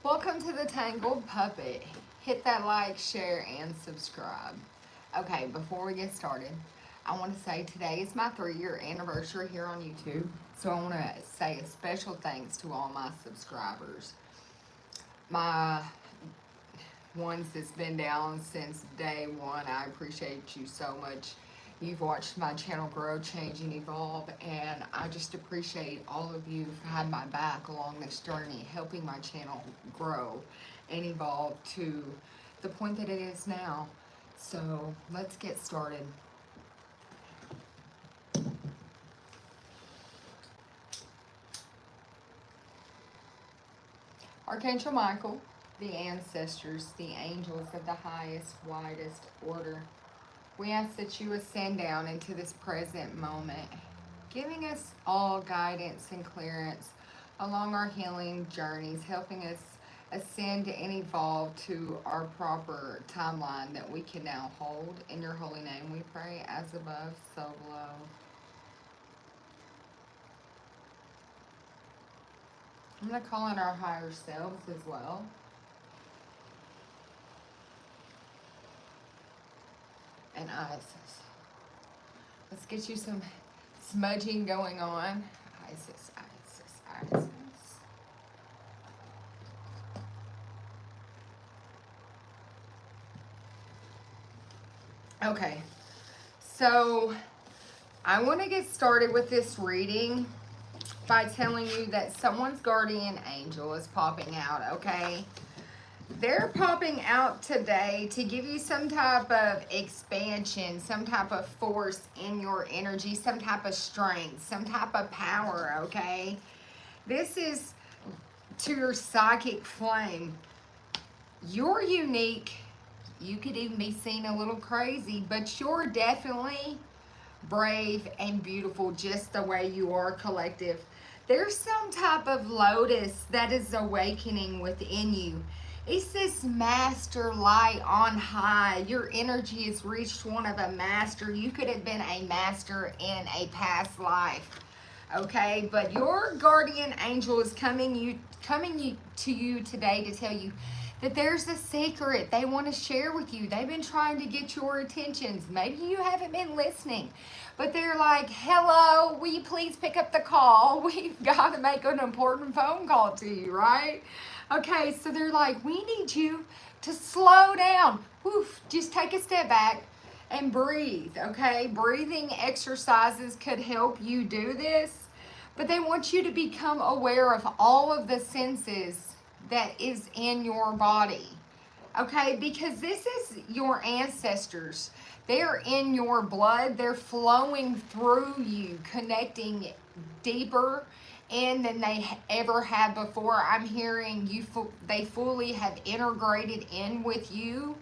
Welcome to the Tangled Puppet. Hit that like, share, and subscribe. Okay, before we get started, I want to say today is my 3-year anniversary here on YouTube. So I want to say a special thanks to all my subscribers. My ones that's been down since day one, I appreciate you so much. You've watched my channel grow, change, and evolve, and I just appreciate all of you who've had my back along this journey, helping my channel grow and evolve to the point that it is now. So let's get started. Archangel Michael, the ancestors, the angels of the highest, widest order, we ask that you ascend down into this present moment, giving us all guidance and clearance along our healing journeys, helping us ascend and evolve to our proper timeline that we can now hold. In your holy name we pray, as above, so below. I'm going to call in our higher selves as well. And Isis. Let's get you some smudging going on. Isis, Isis, Isis. Okay, so I want to get started with this reading by telling you that someone's guardian angel is popping out, okay? They're popping out today to give you some type of expansion, some type of force in your energy, some type of strength, some type of power, okay? This is to your psychic flame. You're unique. You could even be seen a little crazy, but you're definitely brave and beautiful just the way you are, collective. There's some type of lotus that is awakening within you. It's this master light on high. Your energy has reached one of a master. You could have been a master in a past life. Okay, but your guardian angel is coming to you today to tell you that there's a secret they want to share with you. They've been trying to get your attentions. Maybe you haven't been listening, but they're like, hello, will you please pick up the call? We've got to make an important phone call to you, right? Okay, so they're like, we need you to slow down. Woof, just take a step back and breathe, okay? Breathing exercises could help you do this, but they want you to become aware of all of the senses that is in your body, okay? Because this is your ancestors. They're in your blood. They're flowing through you, connecting deeper in than they ever have before. I'm hearing you. They fully have integrated in with you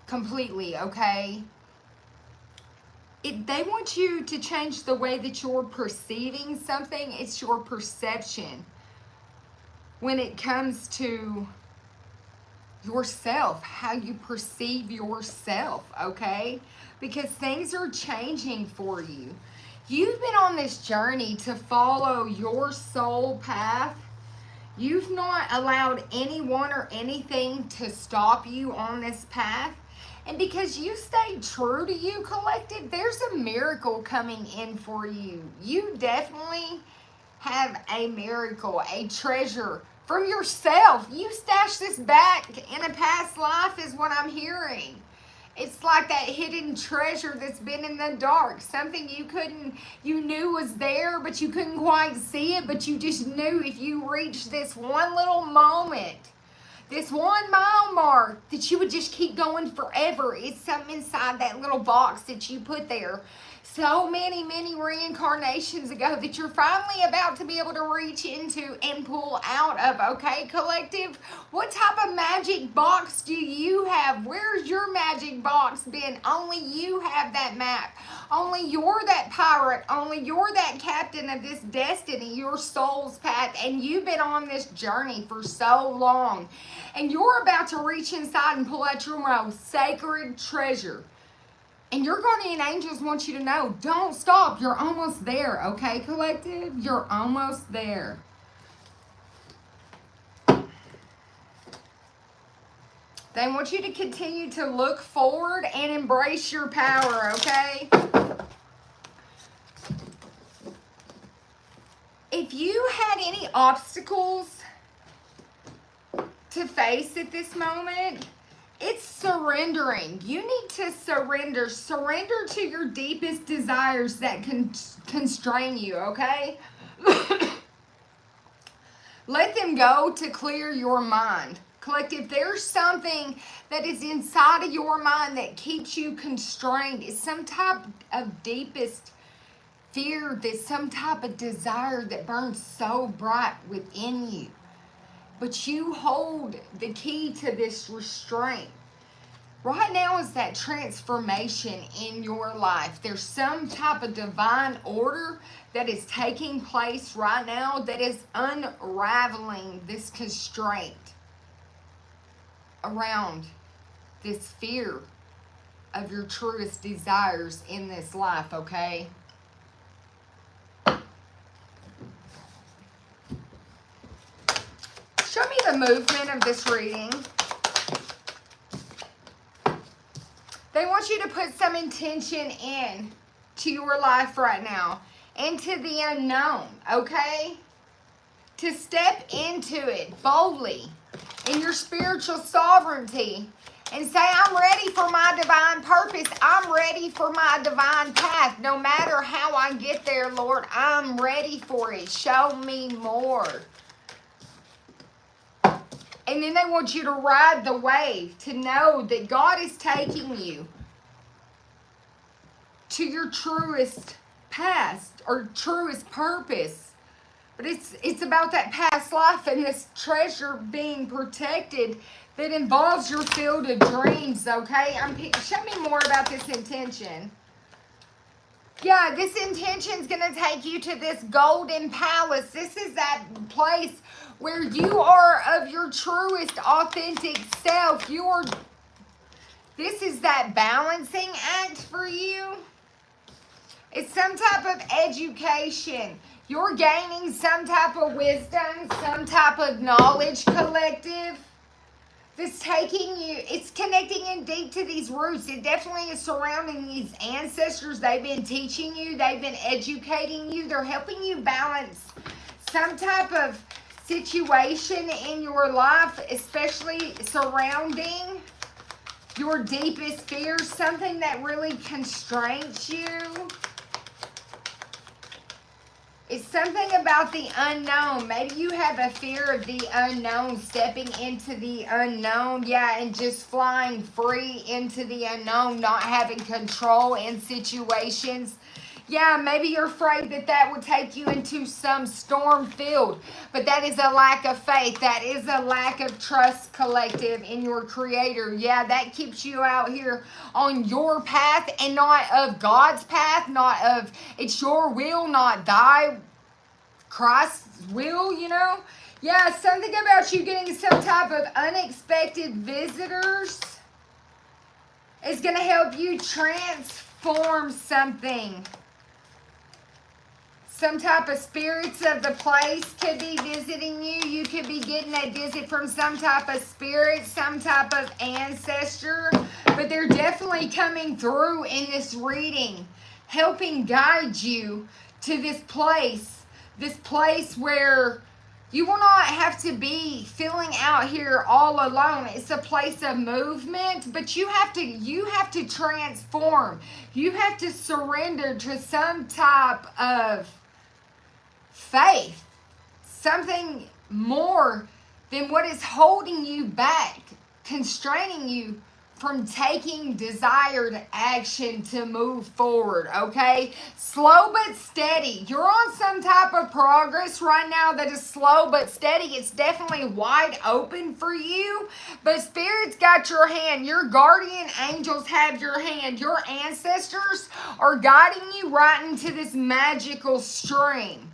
completely, okay? They want you to change the way that you're perceiving something. It's your perception when it comes to yourself, how you perceive yourself, okay? Because things are changing for you. You've been on this journey to follow your soul path. You've not allowed anyone or anything to stop you on this path. And because you stayed true to you, collective, there's a miracle coming in for you. You definitely have a miracle, a treasure from yourself. You stashed this back in a past life is what I'm hearing. It's like that hidden treasure that's been in the dark. Something you knew was there, but you couldn't quite see it, but you just knew if you reached this one little moment, this 1 mile mark, that you would just keep going forever. It's something inside that little box that you put there so many reincarnations ago that you're finally about to be able to reach into and pull out of, okay, collective? What type of magic box do you have? Where's your magic box been? Only you have that map. Only you're that pirate. Only you're that captain of this destiny, your soul's path, and you've been on this journey for so long. And you're about to reach inside and pull out your most sacred treasure. And your guardian angels want you to know, don't stop. You're almost there, okay, collective? You're almost there. They want you to continue to look forward and embrace your power, okay? If you had any obstacles to face at this moment, it's surrendering. You need to surrender. Surrender to your deepest desires that can constrain you, okay? Let them go to clear your mind. Collective, there's something that is inside of your mind that keeps you constrained. It's some type of deepest fear, there's some type of desire that burns so bright within you. But you hold the key to this restraint. Right now is that transformation in your life. There's some type of divine order that is taking place right now that is unraveling this constraint around this fear of your truest desires in this life, okay? Show me the movement of this reading. They want you to put some intention in to your life right now, into the unknown, okay? To step into it boldly in your spiritual sovereignty and say, I'm ready for my divine purpose. I'm ready for my divine path. No matter how I get there, Lord, I'm ready for it. Show me more. And then they want you to ride the wave, to know that God is taking you to your truest past or truest purpose. But it's about that past life and this treasure being protected that involves your field of dreams, okay? Show me more about this intention. Yeah, this intention is going to take you to this golden palace. This is that place where you are of your truest, authentic self. This is that balancing act for you. It's some type of education. You're gaining some type of wisdom, some type of knowledge collective. That's taking you, it's connecting in deep to these roots. It definitely is surrounding these ancestors. They've been teaching you. They've been educating you. They're helping you balance some type of situation in your life, especially surrounding your deepest fears, something that really constrains you. It's something about the unknown. Maybe you have a fear of the unknown, stepping into the unknown, yeah, and just flying free into the unknown, not having control in situations. Yeah, maybe you're afraid that would take you into some storm field, but that is a lack of faith. That is a lack of trust, collective, in your creator. Yeah, that keeps you out here on your path and not of God's path, not of, it's your will, not thy, Christ's will, you know. Yeah, something about you getting some type of unexpected visitors is going to help you transform something. Some type of spirits of the place could be visiting you. You could be getting a visit from some type of spirit, some type of ancestor. But they're definitely coming through in this reading, helping guide you to this place where you will not have to be feeling out here all alone. It's a place of movement, but you have to transform. You have to surrender to some type of faith, something more than what is holding you back, constraining you from taking desired action to move forward, okay? Slow but steady. You're on some type of progress right now that is slow but steady. It's definitely wide open for you, but Spirit's got your hand. Your guardian angels have your hand. Your ancestors are guiding you right into this magical stream.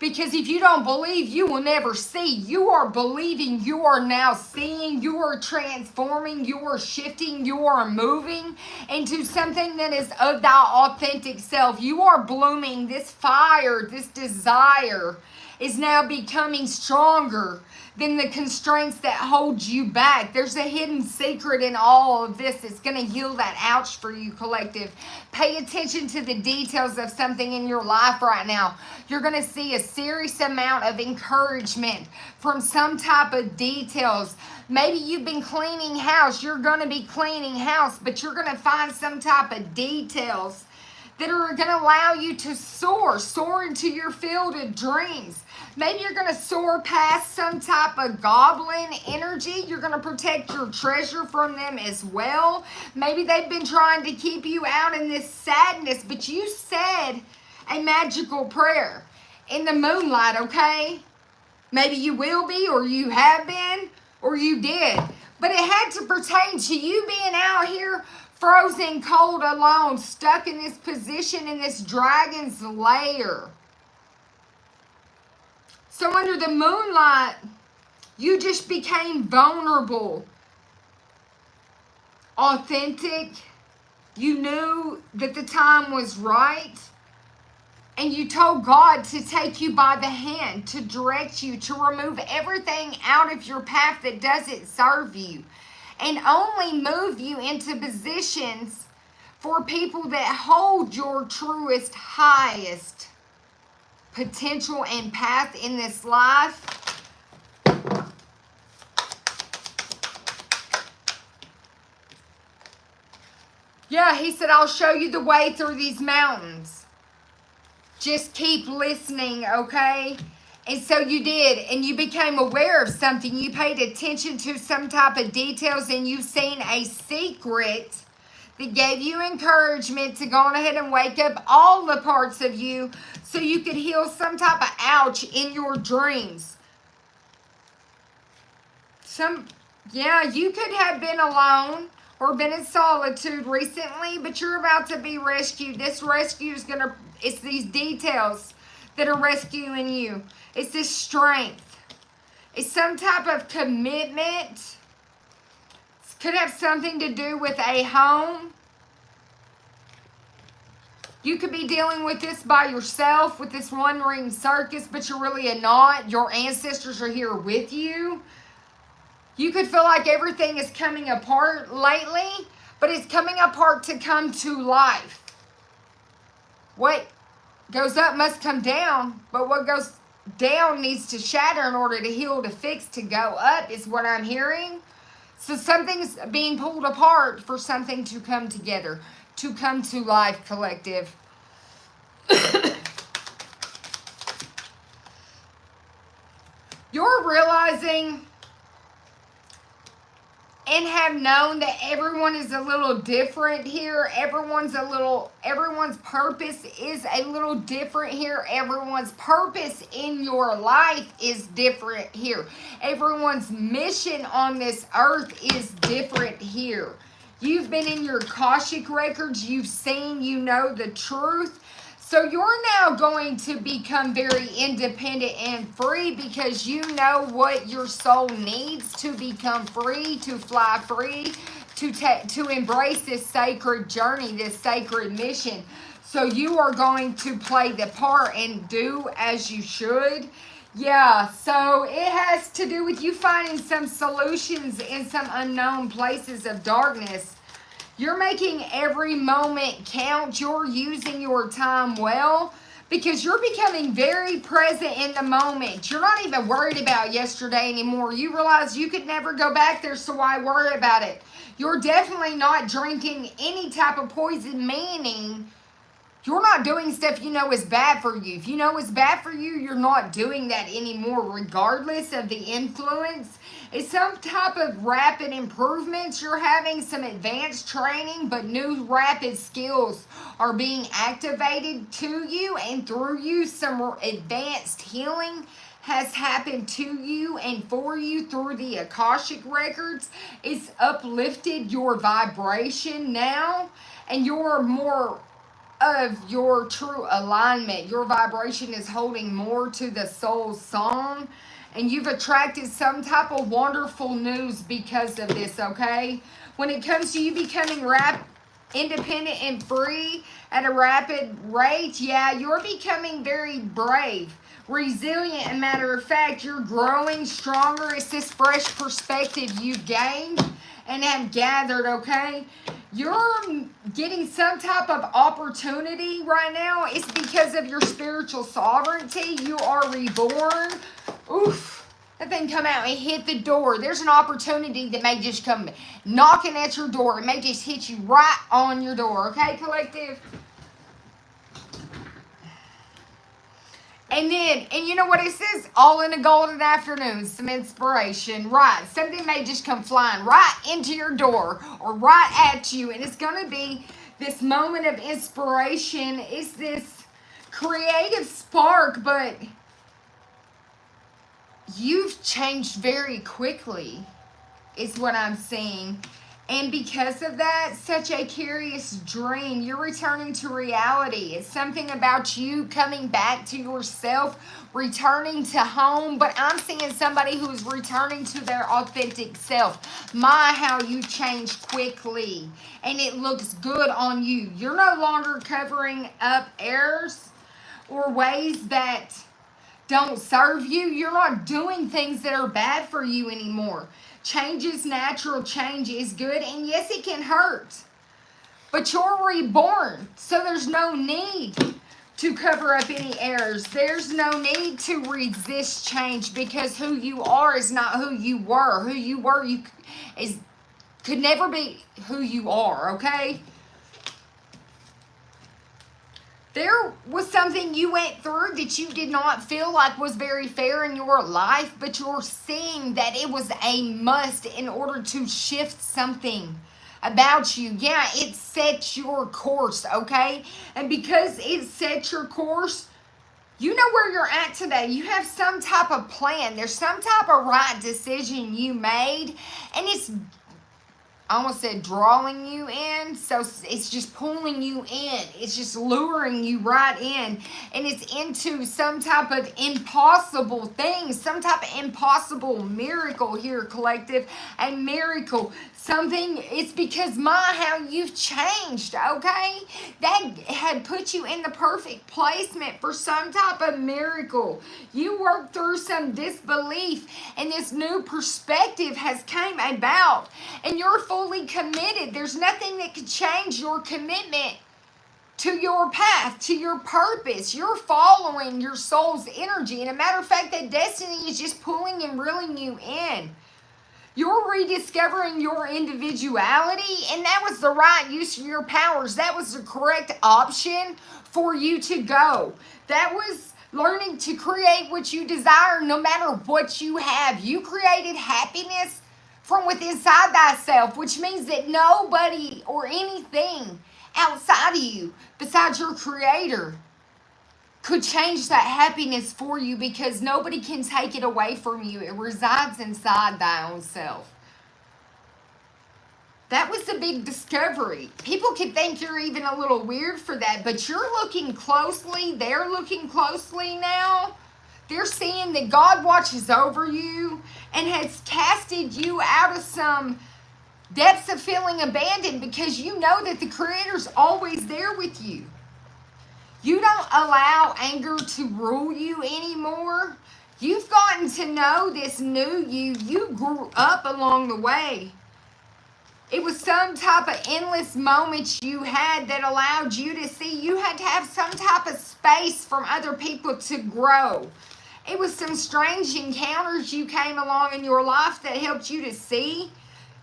Because if you don't believe, you will never see. You are believing, you are now seeing, you are transforming, you are shifting, you are moving into something that is of thy authentic self. You are blooming this fire, this desire is now becoming stronger than the constraints that hold you back. There's a hidden secret in all of this. It's going to heal that ouch for you, collective. Pay attention to the details of something in your life right now. You're going to see a serious amount of encouragement from some type of details. Maybe you've been cleaning house. You're going to be cleaning house, but you're going to find some type of details that are going to allow you to soar into your field of dreams. Maybe you're going to soar past some type of goblin energy. You're going to protect your treasure from them as well. Maybe they've been trying to keep you out in this sadness, but you said a magical prayer in the moonlight, okay? Maybe you will be, or you have been, or you did. But it had to pertain to you being out here frozen, cold, alone, stuck in this position in this dragon's lair. So under the moonlight, you just became vulnerable, authentic. You knew that the time was right. And you told God to take you by the hand, to direct you, to remove everything out of your path that doesn't serve you. And only move you into positions for people that hold your truest, highest potential and path in this life. Yeah, he said, I'll show you the way through these mountains. Just keep listening, okay? And so you did, and you became aware of something. You paid attention to some type of details, and you've seen a secret that gave you encouragement to go on ahead and wake up all the parts of you so you could heal some type of ouch in your dreams. You could have been alone or been in solitude recently, but you're about to be rescued. This rescue is it's these details that are rescuing you. It's this strength. It's some type of commitment. It could have something to do with a home. You could be dealing with this by yourself, with this one-ring circus, but you're really not. Your ancestors are here with you. You could feel like everything is coming apart lately, but it's coming apart to come to life. What goes up must come down, but what goes down needs to shatter in order to heal, to fix, to go up is what I'm hearing. So something's being pulled apart for something to come together, to come to life, collective. You're realizing and have known that everyone is a little different here. Everyone's purpose is a little different here. Everyone's purpose in your life is different here. Everyone's mission on this earth is different here. You've been in your Akashic records. You've seen, you know the truth. So you're now going to become very independent and free because you know what your soul needs to become free, to fly free, to embrace this sacred journey, this sacred mission. So you are going to play the part and do as you should. Yeah, so it has to do with you finding some solutions in some unknown places of darkness. You're making every moment count. You're using your time well because you're becoming very present in the moment. You're not even worried about yesterday anymore. You realize you could never go back there, so why worry about it? You're definitely not drinking any type of poison, meaning you're not doing stuff you know is bad for you. If you know it's bad for you, you're not doing that anymore, regardless of the influence. It's some type of rapid improvements. You're having some advanced training, but new rapid skills are being activated to you and through you. Some advanced healing has happened to you and for you through the Akashic records. It's uplifted your vibration now, and you're more of your true alignment. Your vibration is holding more to the soul's song, and you've attracted some type of wonderful news because of this, okay? When it comes to you becoming independent and free at a rapid rate. Yeah, you're becoming very brave, resilient, and matter of fact, you're growing stronger. It's this fresh perspective you've gained and have gathered, okay? You're getting some type of opportunity right now. It's because of your spiritual sovereignty. You are reborn. Oof. That thing come out and hit the door. There's an opportunity that may just come knocking at your door. It may just hit you right on your door. Okay, collective? And you know what it says? All in a golden afternoon, some inspiration. Right. Something may just come flying right into your door or right at you. And it's going to be this moment of inspiration. It's this creative spark, but you've changed very quickly, is what I'm seeing. And because of that, such a curious dream. You're returning to reality. It's something about you coming back to yourself, returning to home. But I'm seeing somebody who's returning to their authentic self. My, how you change quickly. And it looks good on you. You're no longer covering up errors or ways that don't serve you. You're not doing things that are bad for you anymore. Change is natural. Change is good. And yes, it can hurt. But you're reborn. So there's no need to cover up any errors. There's no need to resist change, because who you are is not who you were. Who you were could never be who you are, okay? There was something you went through that you did not feel like was very fair in your life, but you're seeing that it was a must in order to shift something about you. Yeah, it set your course, okay? And because it set your course, you know where you're at today. You have some type of plan. There's some type of right decision you made, and it's, I almost said drawing you in. So it's just pulling you in. It's just luring you right in. And it's into some type of impossible thing. Some type of impossible miracle here, collective. A miracle. Something, it's because how you've changed, okay? That had put you in the perfect placement for some type of miracle. You worked through some disbelief, and this new perspective has came about, and you're fully committed. There's nothing that could change your commitment to your path, to your purpose. You're following your soul's energy, and a matter of fact, that destiny is just pulling and reeling you in. You're rediscovering your individuality, and that was the right use of your powers. That was the correct option for you to go. That was learning to create what you desire no matter what you have. You created happiness from within thyself, which means that nobody or anything outside of you besides your creator could change that happiness for you, because nobody can take it away from you. It resides inside thy own self. That was the big discovery. People could think you're even a little weird for that, but you're looking closely. They're looking closely now. They're seeing that God watches over you and has casted you out of some depths of feeling abandoned, because you know that the Creator's always there with you. You don't allow anger to rule you anymore. You've gotten to know this new you. You grew up along the way. It was some type of endless moments you had that allowed you to see. You had to have some type of space from other people to grow. It was some strange encounters you came along in your life that helped you to see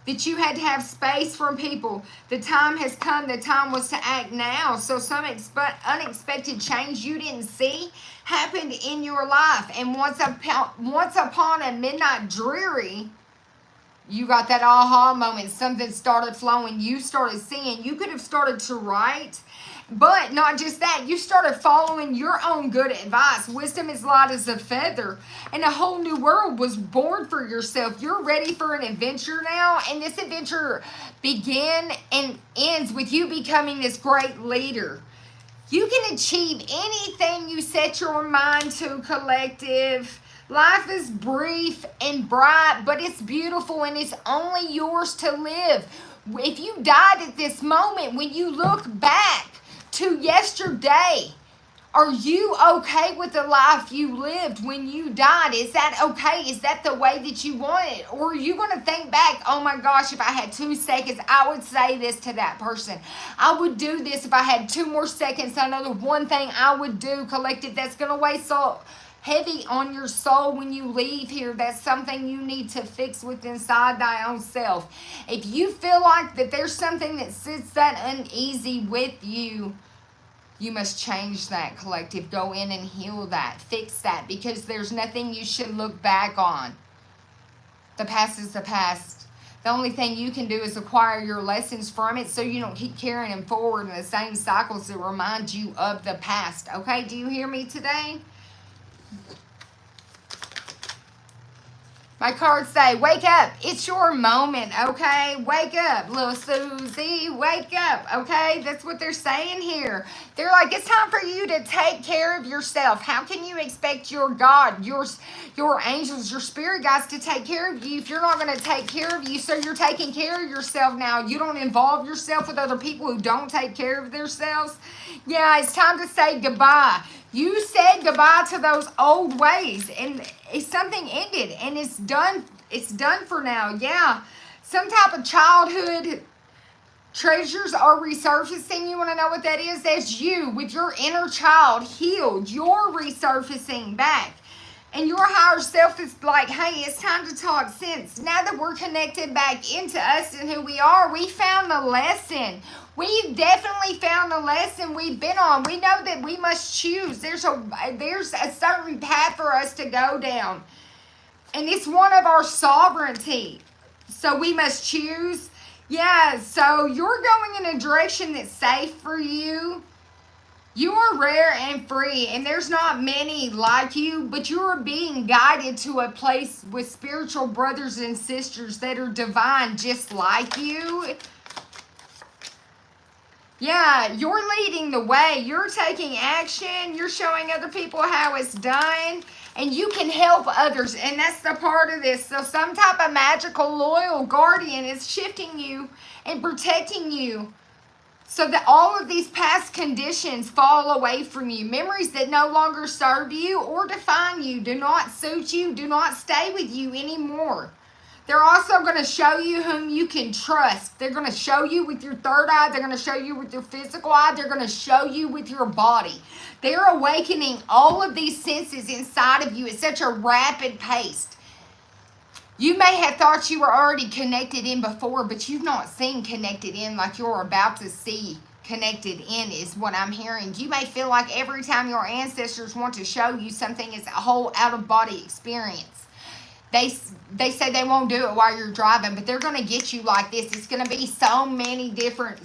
that you had to have space from people. The time has come. The time was to act now. So some unexpected change you didn't see happened in your life. And once upon a midnight dreary, you got that aha moment. Something started flowing. You started seeing. You could have started to write. But not just that, you started following your own good advice. Wisdom is light as a feather. And a whole new world was born for yourself. You're ready for an adventure now. And this adventure begins and ends with you becoming this great leader. You can achieve anything you set your mind to, collective. Life is brief and bright, but it's beautiful, and it's only yours to live. If you died at this moment, when you look back to yesterday, are you okay with the life you lived when you died? Is that okay? Is that the way that you want it? Or are you going to think back, oh my gosh, if I had 2 seconds, I would say this to that person. I would do this if I had 2 more seconds. I know the one thing I would do, collective, that's going to weigh so heavy on your soul when you leave here. That's something you need to fix with inside thy own self. If you feel like that there's something that sits that uneasy with you, you must change that, collective. Go in and heal that. Fix that, because there's nothing you should look back on. The past is the past. The only thing you can do is acquire your lessons from it so you don't keep carrying them forward in the same cycles that remind you of the past. Okay, do you hear me today? My cards say, wake up. It's your moment, okay? Wake up, little Susie. Wake up, okay? That's what they're saying here. They're like, it's time for you to take care of yourself. How can you expect your God, your angels, your spirit guides to take care of you if you're not going to take care of you? So you're taking care of yourself now. You don't involve yourself with other people who don't take care of themselves. Yeah, it's time to say goodbye. You said goodbye to those old ways, and something ended, and it's done. It's done for now. Yeah, some type of childhood treasures are resurfacing. You want to know what that is? That's you with your inner child healed. You're resurfacing back. And your higher self is like, hey, it's time to talk sense. Now that we're connected back into us and who we are, we found the lesson. We've definitely found the lesson we've been on. We know that we must choose. There's a certain path for us to go down. And it's one of our sovereignty. So we must choose. Yeah, so you're going in a direction that's safe for you. You are rare and free, and there's not many like you, but you are being guided to a place with spiritual brothers and sisters that are divine just like you. Yeah, you're leading the way. You're taking action. You're showing other people how it's done, and you can help others, and that's the part of this. So some type of magical, loyal guardian is shifting you and protecting you, so that all of these past conditions fall away from you. Memories that no longer serve you or define you, do not suit you, do not stay with you anymore. They're also going to show you whom you can trust. They're going to show you with your third eye. They're going to show you with your physical eye. They're going to show you with your body. They're awakening all of these senses inside of you at such a rapid pace. You may have thought you were already connected in before, but you've not seen connected in like you're about to see connected in is what I'm hearing. You may feel like every time your ancestors want to show you something, it's a whole out-of-body experience. They say they won't do it while you're driving, but they're going to get you like this. It's going to be so many different...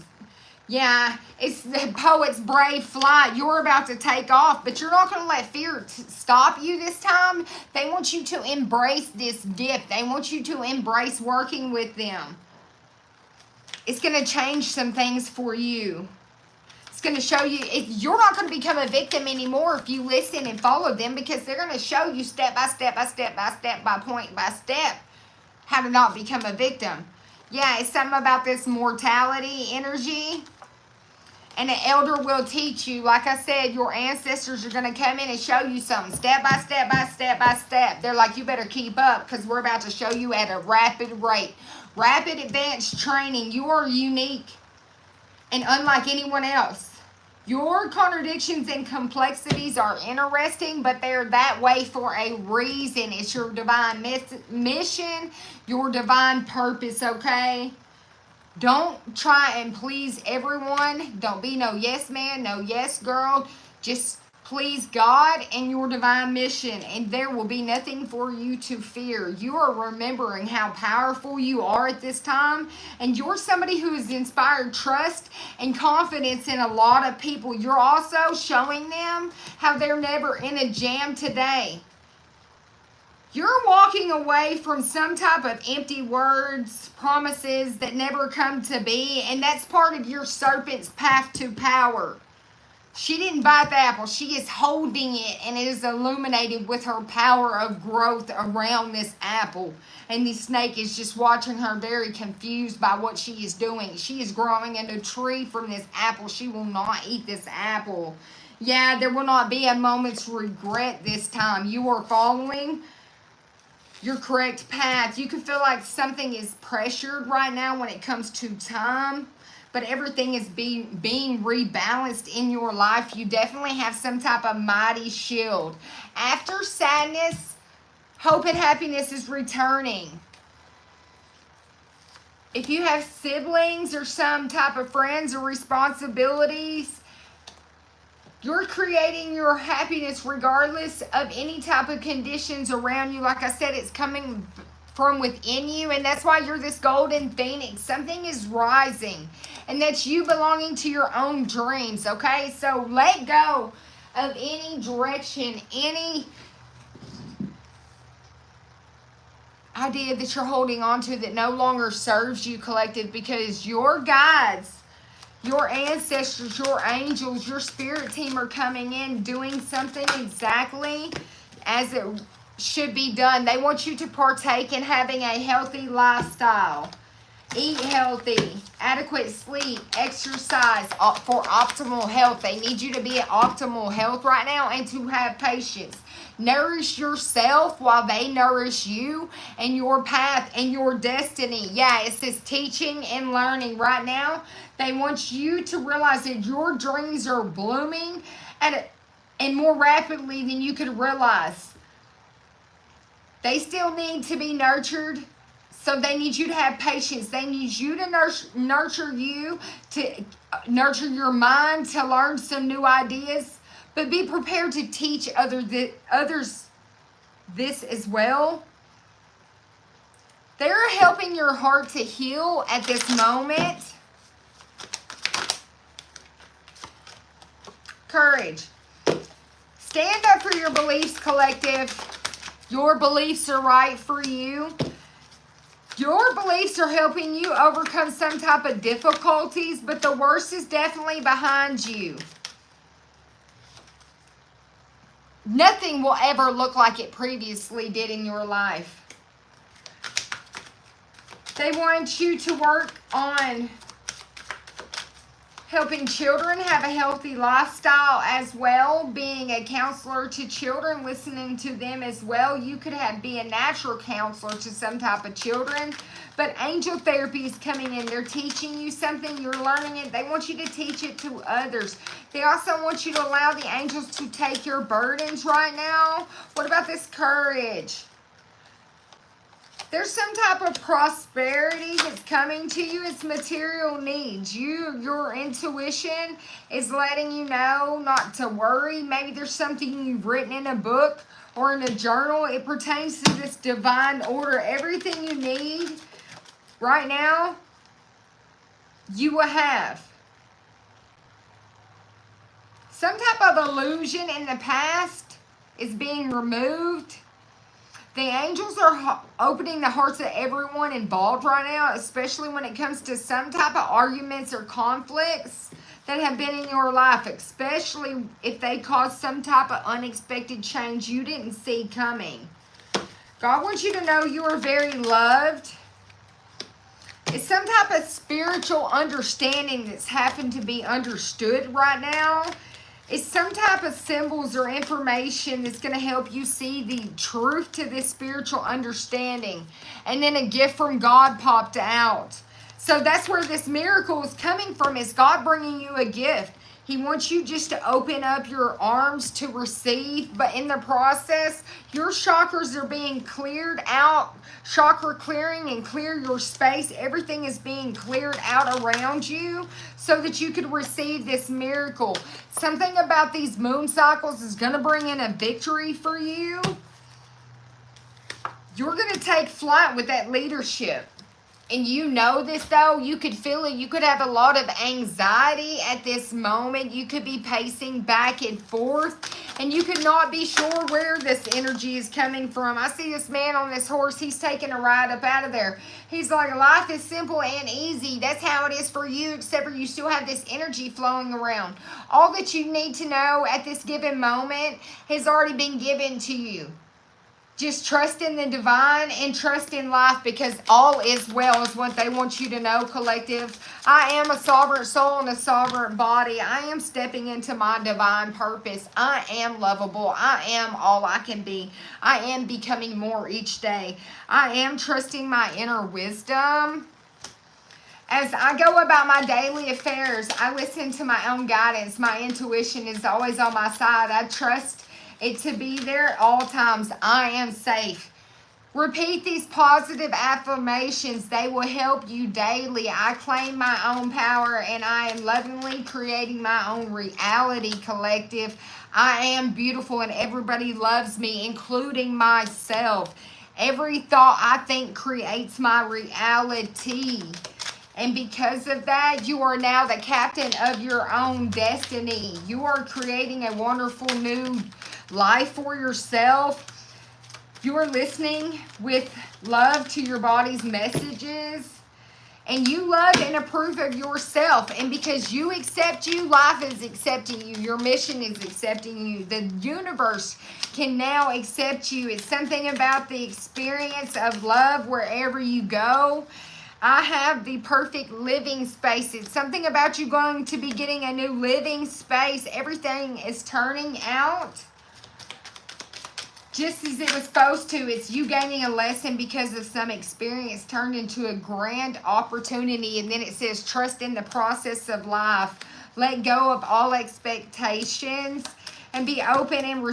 Yeah, it's the poet's brave flight. You're about to take off, but you're not going to let fear stop you this time. They want you to embrace this gift. They want you to embrace working with them. It's going to change some things for you. It's going to show you, you're not going to become a victim anymore if you listen and follow them, because they're going to show you step by step by step by step by point by step how to not become a victim. Yeah, it's something about this mortality energy. And an elder will teach you. Like I said, your ancestors are going to come in and show you something step by step by step by step. They're like, you better keep up, because we're about to show you at a rapid rate. Rapid advanced training. You are unique and unlike anyone else. Your contradictions and complexities are interesting, but they're that way for a reason. It's your divine mission, your divine purpose, okay? Don't try and please everyone. Don't be no yes man, no yes girl. Just please God and your divine mission, and there will be nothing for you to fear. You are remembering how powerful you are at this time, and you're somebody who has inspired trust and confidence in a lot of people. You're also showing them how they're never in a jam today. You're walking away from some type of empty words, promises that never come to be, and that's part of your serpent's path to power. She didn't bite the apple. She is holding it, and it is illuminated with her power of growth around this apple. And the snake is just watching her, very confused by what she is doing. She is growing in a tree from this apple. She will not eat this apple. Yeah, there will not be a moment's regret this time. You are following your correct path. You can feel like something is pressured right now when it comes to time, but everything is being rebalanced in your life. You definitely have some type of mighty shield. After sadness, hope and happiness is returning. If you have siblings or some type of friends or responsibilities, you're creating your happiness regardless of any type of conditions around you. Like I said, it's coming from within you, and that's why you're this golden phoenix. Something is rising, and that's you belonging to your own dreams, okay? So let go of any direction, any idea that you're holding on to that no longer serves you, collective, because your guides, your ancestors, your angels, your spirit team are coming in doing something exactly as it should be done. They want you to partake in having a healthy lifestyle. Eat healthy, adequate sleep, exercise for optimal health. They need you to be at optimal health right now and to have patience. Nourish yourself while they nourish you and your path and your destiny. Yeah, it says teaching and learning right now. They want you to realize that your dreams are blooming and more rapidly than you could realize. They still need to be nurtured. So they need you to have patience. They need you to nurture you, to nurture your mind, to learn some new ideas. But be prepared to teach others this as well. They're helping your heart to heal at this moment. Courage. Stand up for your beliefs, collective. Your beliefs are right for you. Your beliefs are helping you overcome some type of difficulties, but the worst is definitely behind you. Nothing will ever look like it previously did in your life. They want you to work on helping children have a healthy lifestyle as well, being a counselor to children, listening to them as well. You could be a natural counselor to some type of children, but angel therapy is coming in. They're teaching you something, you're learning it. They want you to teach it to others. They also want you to allow the angels to take your burdens right now. What about this courage? There's some type of prosperity that's coming to you. It's material needs. Your intuition is letting you know not to worry. Maybe there's something you've written in a book or in a journal. It pertains to this divine order. Everything you need right now, you will have. Some type of illusion in the past is being removed. The angels are opening the hearts of everyone involved right now, especially when it comes to some type of arguments or conflicts that have been in your life, especially if they cause some type of unexpected change you didn't see coming. God wants you to know you are very loved. It's some type of spiritual understanding that's happened to be understood right now. It's some type of symbols or information that's going to help you see the truth to this spiritual understanding. And then a gift from God popped out. So that's where this miracle is coming from, is God bringing you a gift. He wants you just to open up your arms to receive. But in the process, your chakras are being cleared out. Chakra clearing and clear your space. Everything is being cleared out around you so that you could receive this miracle. Something about these moon cycles is going to bring in a victory for you. You're going to take flight with that leadership. and you know this though, you could feel it. You could have a lot of anxiety at this moment. You could be pacing back and forth, and you could not be sure where this energy is coming from. I see this man on this horse. He's taking a ride up out of there. He's like, life is simple and easy. That's how it is for you, except for you still have this energy flowing around. All that you need to know at this given moment has already been given to you. Just trust in the divine and trust in life, because all is well is what they want you to know, collective. I am a sovereign soul and a sovereign body. I am stepping into my divine purpose. I am lovable. I am all I can be. I am becoming more each day. I am trusting my inner wisdom. As I go about my daily affairs, I listen to my own guidance. My intuition is always on my side. I trust it to be there at all times. I am safe. Repeat these positive affirmations. They will help you daily. I claim my own power, and I am lovingly creating my own reality, collective. I am beautiful, and everybody loves me, including myself. Every thought I think creates my reality. And because of that, you are now the captain of your own destiny. You are creating a wonderful new life for yourself. You are listening with love to your body's messages. And you love and approve of yourself. And because you accept you, life is accepting you. Your mission is accepting you. The universe can now accept you. It's something about the experience of love wherever you go. I have the perfect living space. It's something about you going to be getting a new living space. Everything is turning out just as it was supposed to. It's you gaining a lesson because of some experience turned into a grand opportunity. And then it says, trust in the process of life. Let go of all expectations and be open and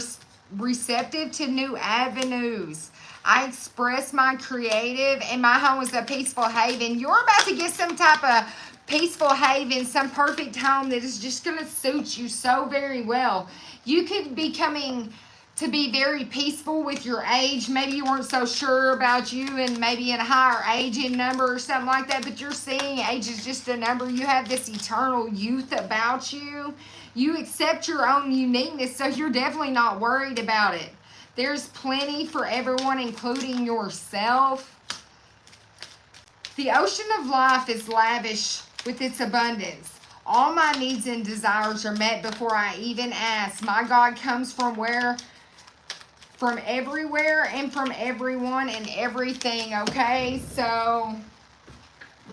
receptive to new avenues. I express my creative, and my home is a peaceful haven. You're about to get some type of peaceful haven, some perfect home that is just going to suit you so very well. You could be coming to be very peaceful with your age. Maybe you weren't so sure about you, and maybe in a higher age in number or something like that, but you're seeing age is just a number. You have this eternal youth about you. You accept your own uniqueness, so you're definitely not worried about it. There's plenty for everyone, including yourself. The ocean of life is lavish with its abundance. All my needs and desires are met before I even ask. My God comes from everywhere and from everyone and everything, okay? So,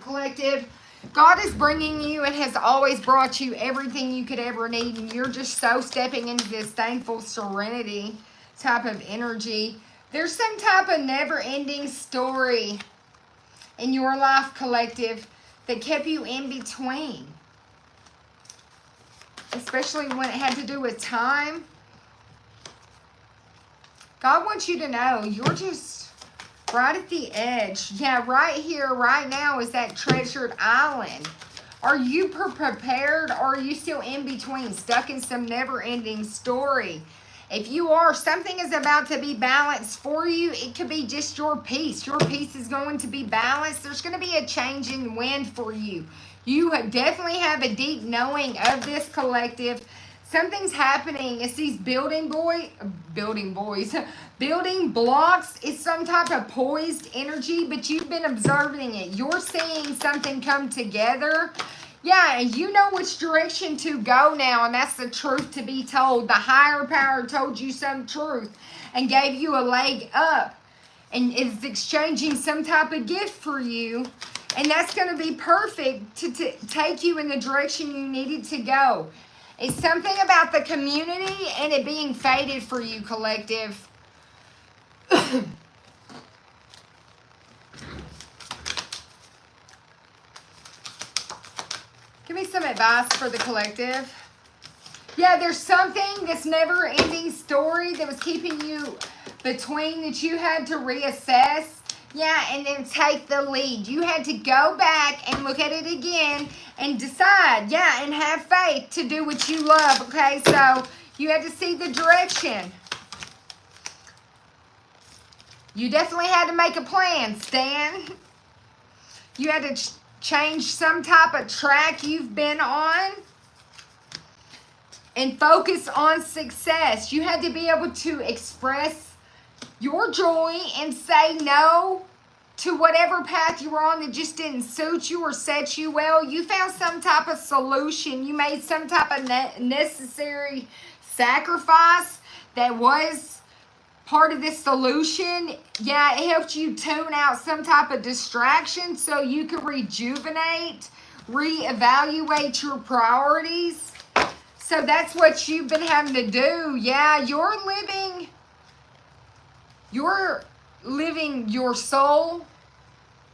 collective, God is bringing you and has always brought you everything you could ever need, and you're just so stepping into this thankful serenity type of energy. There's some type of never-ending story in your life, collective, that kept you in between, especially when it had to do with time. God wants you to know you're just right at the edge. Yeah, right here, right now is that treasured island. Are you prepared, or are you still in between, stuck in some never-ending story? If you are, something is about to be balanced for you. It could be just your peace. Your peace is going to be balanced. There's going to be a change in wind for you. You definitely have a deep knowing of this, collective. Something's happening. It's these building blocks. It's some type of poised energy, but you've been observing it. You're seeing something come together. Yeah, and you know which direction to go now, and that's the truth to be told. The higher power told you some truth and gave you a leg up, and is exchanging some type of gift for you, and that's going to be perfect to take you in the direction you needed to go. It's something about the community and it being fated for you, collective. Give me some advice for the collective. Yeah, there's something, this never-ending story that was keeping you between, that you had to reassess. Yeah, and then take the lead. You had to go back and look at it again and decide. Yeah, and have faith to do what you love. Okay, so you had to see the direction. You definitely had to make a plan, Stan. You had to change some type of track you've been on and focus on success. You had to be able to express your joy and say no to whatever path you were on that just didn't suit you or set you well. You found some type of solution. You made some type of necessary sacrifice that was part of this solution. Yeah, it helped you tune out some type of distraction so you could rejuvenate, reevaluate your priorities. So that's what you've been having to do. Yeah, you're living your soul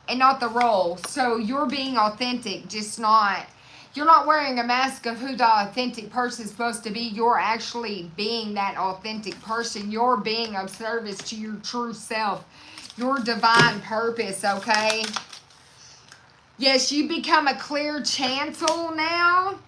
and not the role. So you're being authentic, just not, you're not wearing a mask of who the authentic person is supposed to be. You're actually being that authentic person. You're being of service to your true self, your divine purpose, okay? Yes, you become a clear chancel now.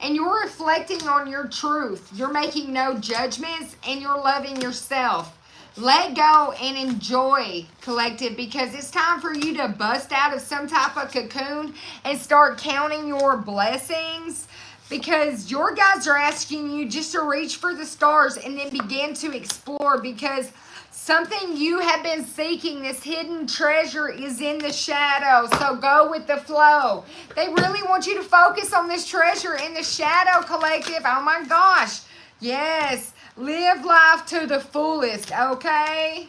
And you're reflecting on your truth. You're making no judgments and you're loving yourself. Let go and enjoy, collective, because it's time for you to bust out of some type of cocoon and start counting your blessings, because your guides are asking you just to reach for the stars and then begin to explore, because something you have been seeking, this hidden treasure, is in the shadow. So go with the flow. They really want you to focus on this treasure in the shadow, collective. Oh my gosh. Yes. Live life to the fullest, okay?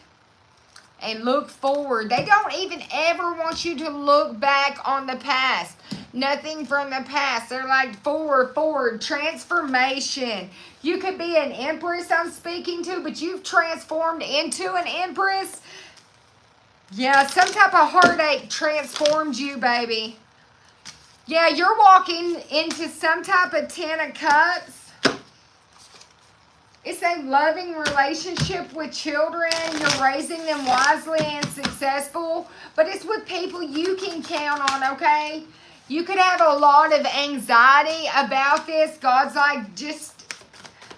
And look forward. They don't even ever want you to look back on the past. Nothing from the past. They're like forward, transformation. You could be an empress I'm speaking to, but you've transformed into an empress. Yeah, some type of heartache transformed you, baby. Yeah, you're walking into some type of 10 of Cups. It's a loving relationship with children. You're raising them wisely and successful. But it's with people you can count on, okay? You could have a lot of anxiety about this. God's like, just,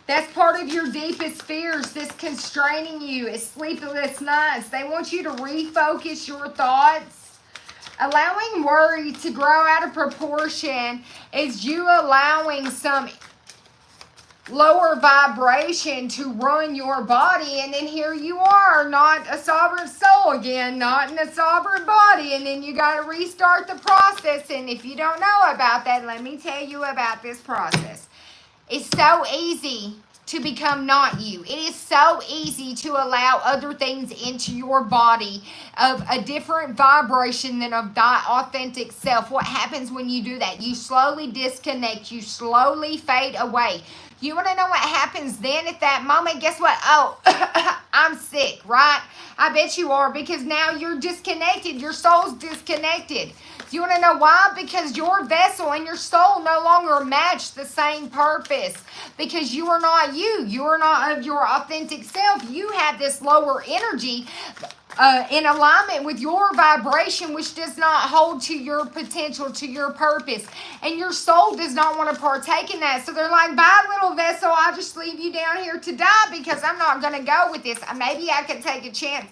that's part of your deepest fears. This constraining you. It's sleepless nights. They want you to refocus your thoughts. Allowing worry to grow out of proportion is you allowing some lower vibration to run your body, and then here you are, not a sovereign soul again, not in a sovereign body, and then you got to restart the process. And if you don't know about that, let me tell you about this process. It's so easy to become not you. It is so easy to allow other things into your body of a different vibration than of thy authentic self. What happens when you do that? You slowly disconnect. You slowly fade away. You want to know what happens then at that moment? Guess what? Oh, I'm sick, right? I bet you are, because now you're disconnected. Your soul's disconnected. You want to know why? Because your vessel and your soul no longer match the same purpose, because you are not you. You are not of your authentic self. You have this lower energy in alignment with your vibration, which does not hold to your potential, to your purpose. And your soul does not want to partake in that. So they're like, bye, little vessel. I'll just leave you down here to die, because I'm not going to go with this. Maybe I could take a chance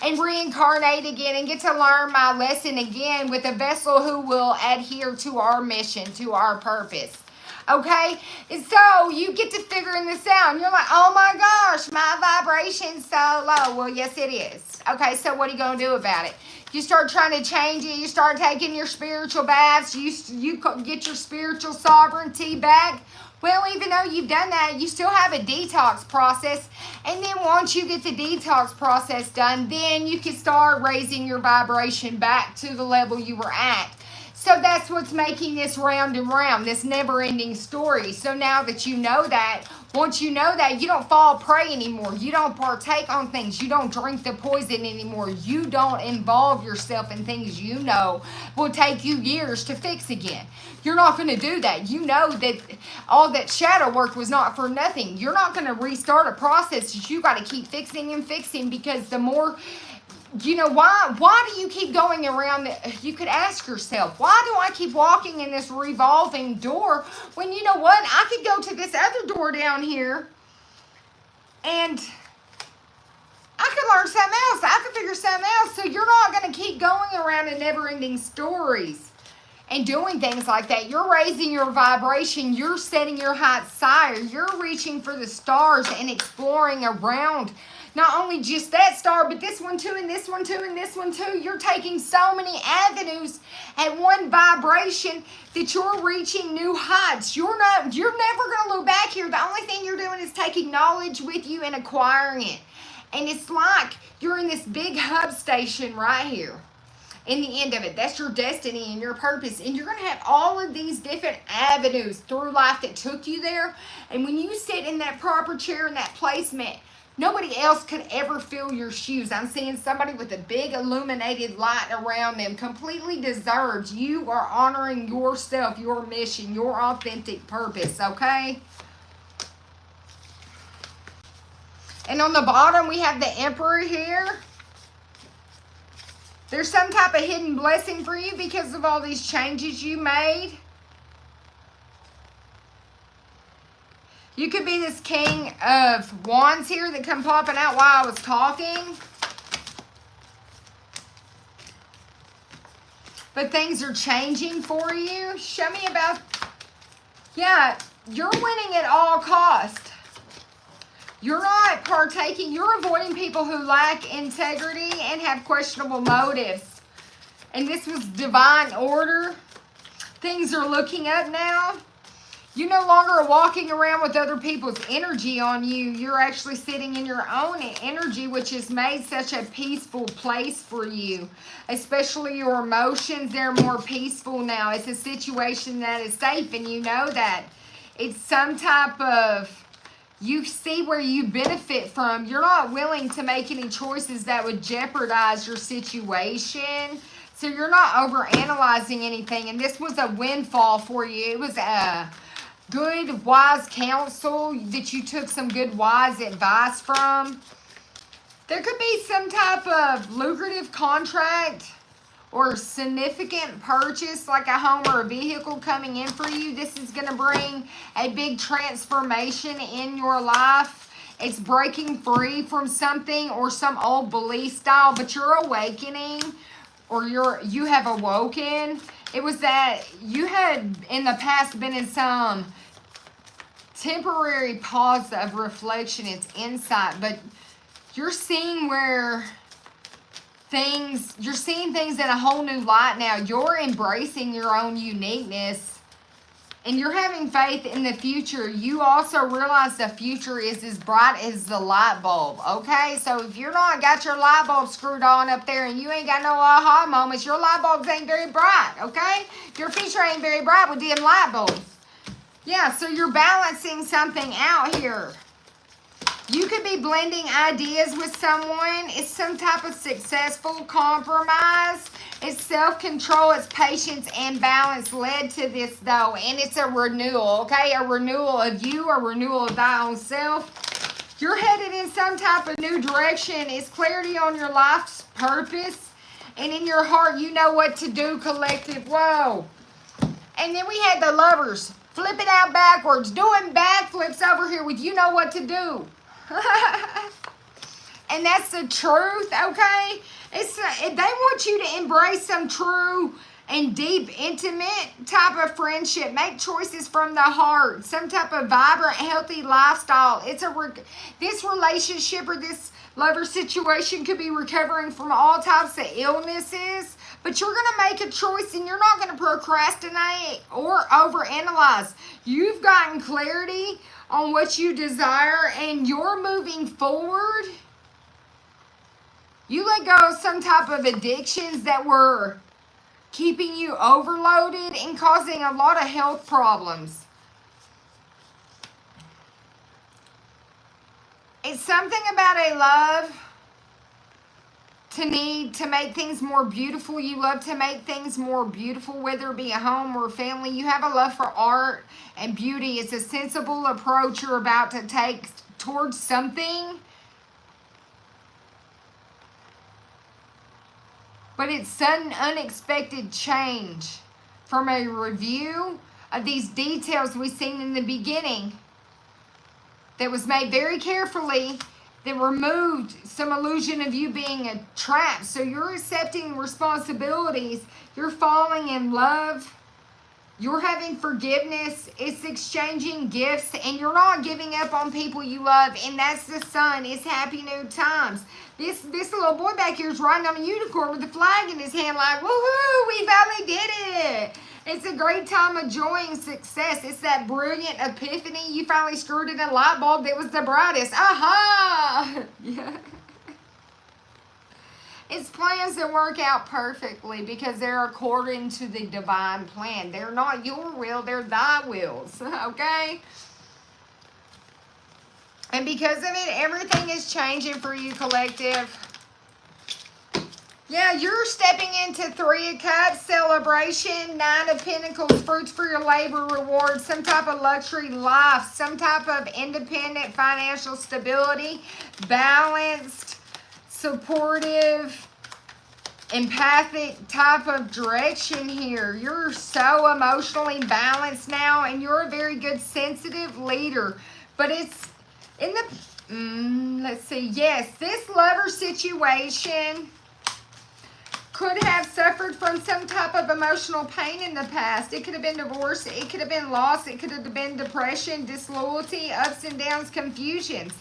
and reincarnate again and get to learn my lesson again with a vessel who will adhere to our mission, to our purpose. Okay, and so you get to figuring this out, and you're like, oh my gosh, my vibration's so low. Well, yes, it is. Okay, so what are you going to do about it? You start trying to change it. You start taking your spiritual baths. You get your spiritual sovereignty back. Well, even though you've done that, you still have a detox process. And then once you get the detox process done, then you can start raising your vibration back to the level you were at. So that's what's making this round and round, this never-ending story. So now that you know that, once you know that, you don't fall prey anymore. You don't partake on things. You don't drink the poison anymore. You don't involve yourself in things you know will take you years to fix again. You're not going to do that. You know that all that shadow work was not for nothing. You're not going to restart a process that you got to keep fixing and fixing, because the more... You know, why do you keep going around? You could ask yourself, why do I keep walking in this revolving door when, you know what, I could go to this other door down here and I could learn something else. I could figure figure something out. So you're not going to keep going around in never-ending stories and doing things like that. You're raising your vibration. You're setting your heights higher. You're reaching for the stars and exploring around not only just that star, but this one too, and this one too, and this one too. You're taking so many avenues at one vibration that you're reaching new heights. You're never going to look back here. The only thing you're doing is taking knowledge with you and acquiring it. And it's like you're in this big hub station right here. In the end of it, that's your destiny and your purpose. And you're going to have all of these different avenues through life that took you there. And when you sit in that proper chair in that placement, nobody else could ever fill your shoes. I'm seeing somebody with a big illuminated light around them. Completely deserves. You are honoring yourself, your mission, your authentic purpose, okay? And on the bottom, we have the Emperor here. There's some type of hidden blessing for you because of all these changes you made. You could be this King of Wands here that come popping out while I was talking. But things are changing for you. Show me about... Yeah, you're winning at all cost. You're not partaking. You're avoiding people who lack integrity and have questionable motives. And this was divine order. Things are looking up now. You no longer are walking around with other people's energy on you. You're actually sitting in your own energy, which has made such a peaceful place for you. Especially your emotions, they're more peaceful now. It's a situation that is safe, and you know that. It's some type of... You see where you benefit from. You're not willing to make any choices that would jeopardize your situation. So you're not overanalyzing anything. And this was a windfall for you. It was a good, wise counsel that you took some good, wise advice from. There could be some type of lucrative contract or significant purchase like a home or a vehicle coming in for you. This is going to bring a big transformation in your life. It's breaking free from something or some old belief style, but you're awakening or you have awoken. It was that you had in the past been in some temporary pause of reflection. It's insight, but you're seeing where... you're seeing things in a whole new light now. You're embracing your own uniqueness and you're having faith in the future. You also realize the future is as bright as the light bulb, okay? So if you're not got your light bulb screwed on up there and you ain't got no aha moments, your light bulbs ain't very bright, okay? Your future ain't very bright with dim light bulbs. Yeah, so you're balancing something out here. You could be blending ideas with someone. It's some type of successful compromise. It's self-control, it's patience and balance led to this though. And it's a renewal, okay? A renewal of you, a renewal of thy own self. You're headed in some type of new direction. It's clarity on your life's purpose. And in your heart, you know what to do, collective. Whoa. And then we had the Lovers. Flipping out backwards. Doing backflips over here with you know what to do. And that's the truth, okay? They want you to embrace some true and deep, intimate type of friendship. Make choices from the heart. Some type of vibrant, healthy lifestyle. This relationship or this lover situation could be recovering from all types of illnesses. But you're going to make a choice and you're not going to procrastinate or overanalyze. You've gotten clarity on what you desire and you're moving forward. You let go of some type of addictions that were keeping you overloaded and causing a lot of health problems. It's something about a love to need to make things more beautiful. You love to make things more beautiful, whether it be a home or a family. You have a love for art and beauty. It's a sensible approach you're about to take towards something. But it's sudden, unexpected change from a review of these details we've seen in the beginning that was made very carefully that removed some illusion of you being a trap. So you're accepting responsibilities. You're falling in love. You're having forgiveness. It's exchanging gifts, and you're not giving up on people you love. And that's the sun. It's happy new times. This little boy back here is riding on a unicorn with a flag in his hand, like, woohoo, we finally did it. It's a great time of joy and success. It's that brilliant epiphany. You finally screwed in a light bulb that was the brightest. Aha! Yeah. It's plans that work out perfectly because they're according to the divine plan. They're not your will, they're thy wills, okay? And because of it, everything is changing for you, collective. Yeah, you're stepping into 3 of Cups, celebration, 9 of Pentacles, fruits for your labor, rewards, some type of luxury life, some type of independent financial stability, balanced, supportive, empathic type of direction here. You're so emotionally balanced now, and you're a very good sensitive leader. But it's in the, let's see, yes, this lover situation could have suffered from some type of emotional pain in the past. It could have been divorce, it could have been loss, it could have been depression, disloyalty, ups and downs, confusions.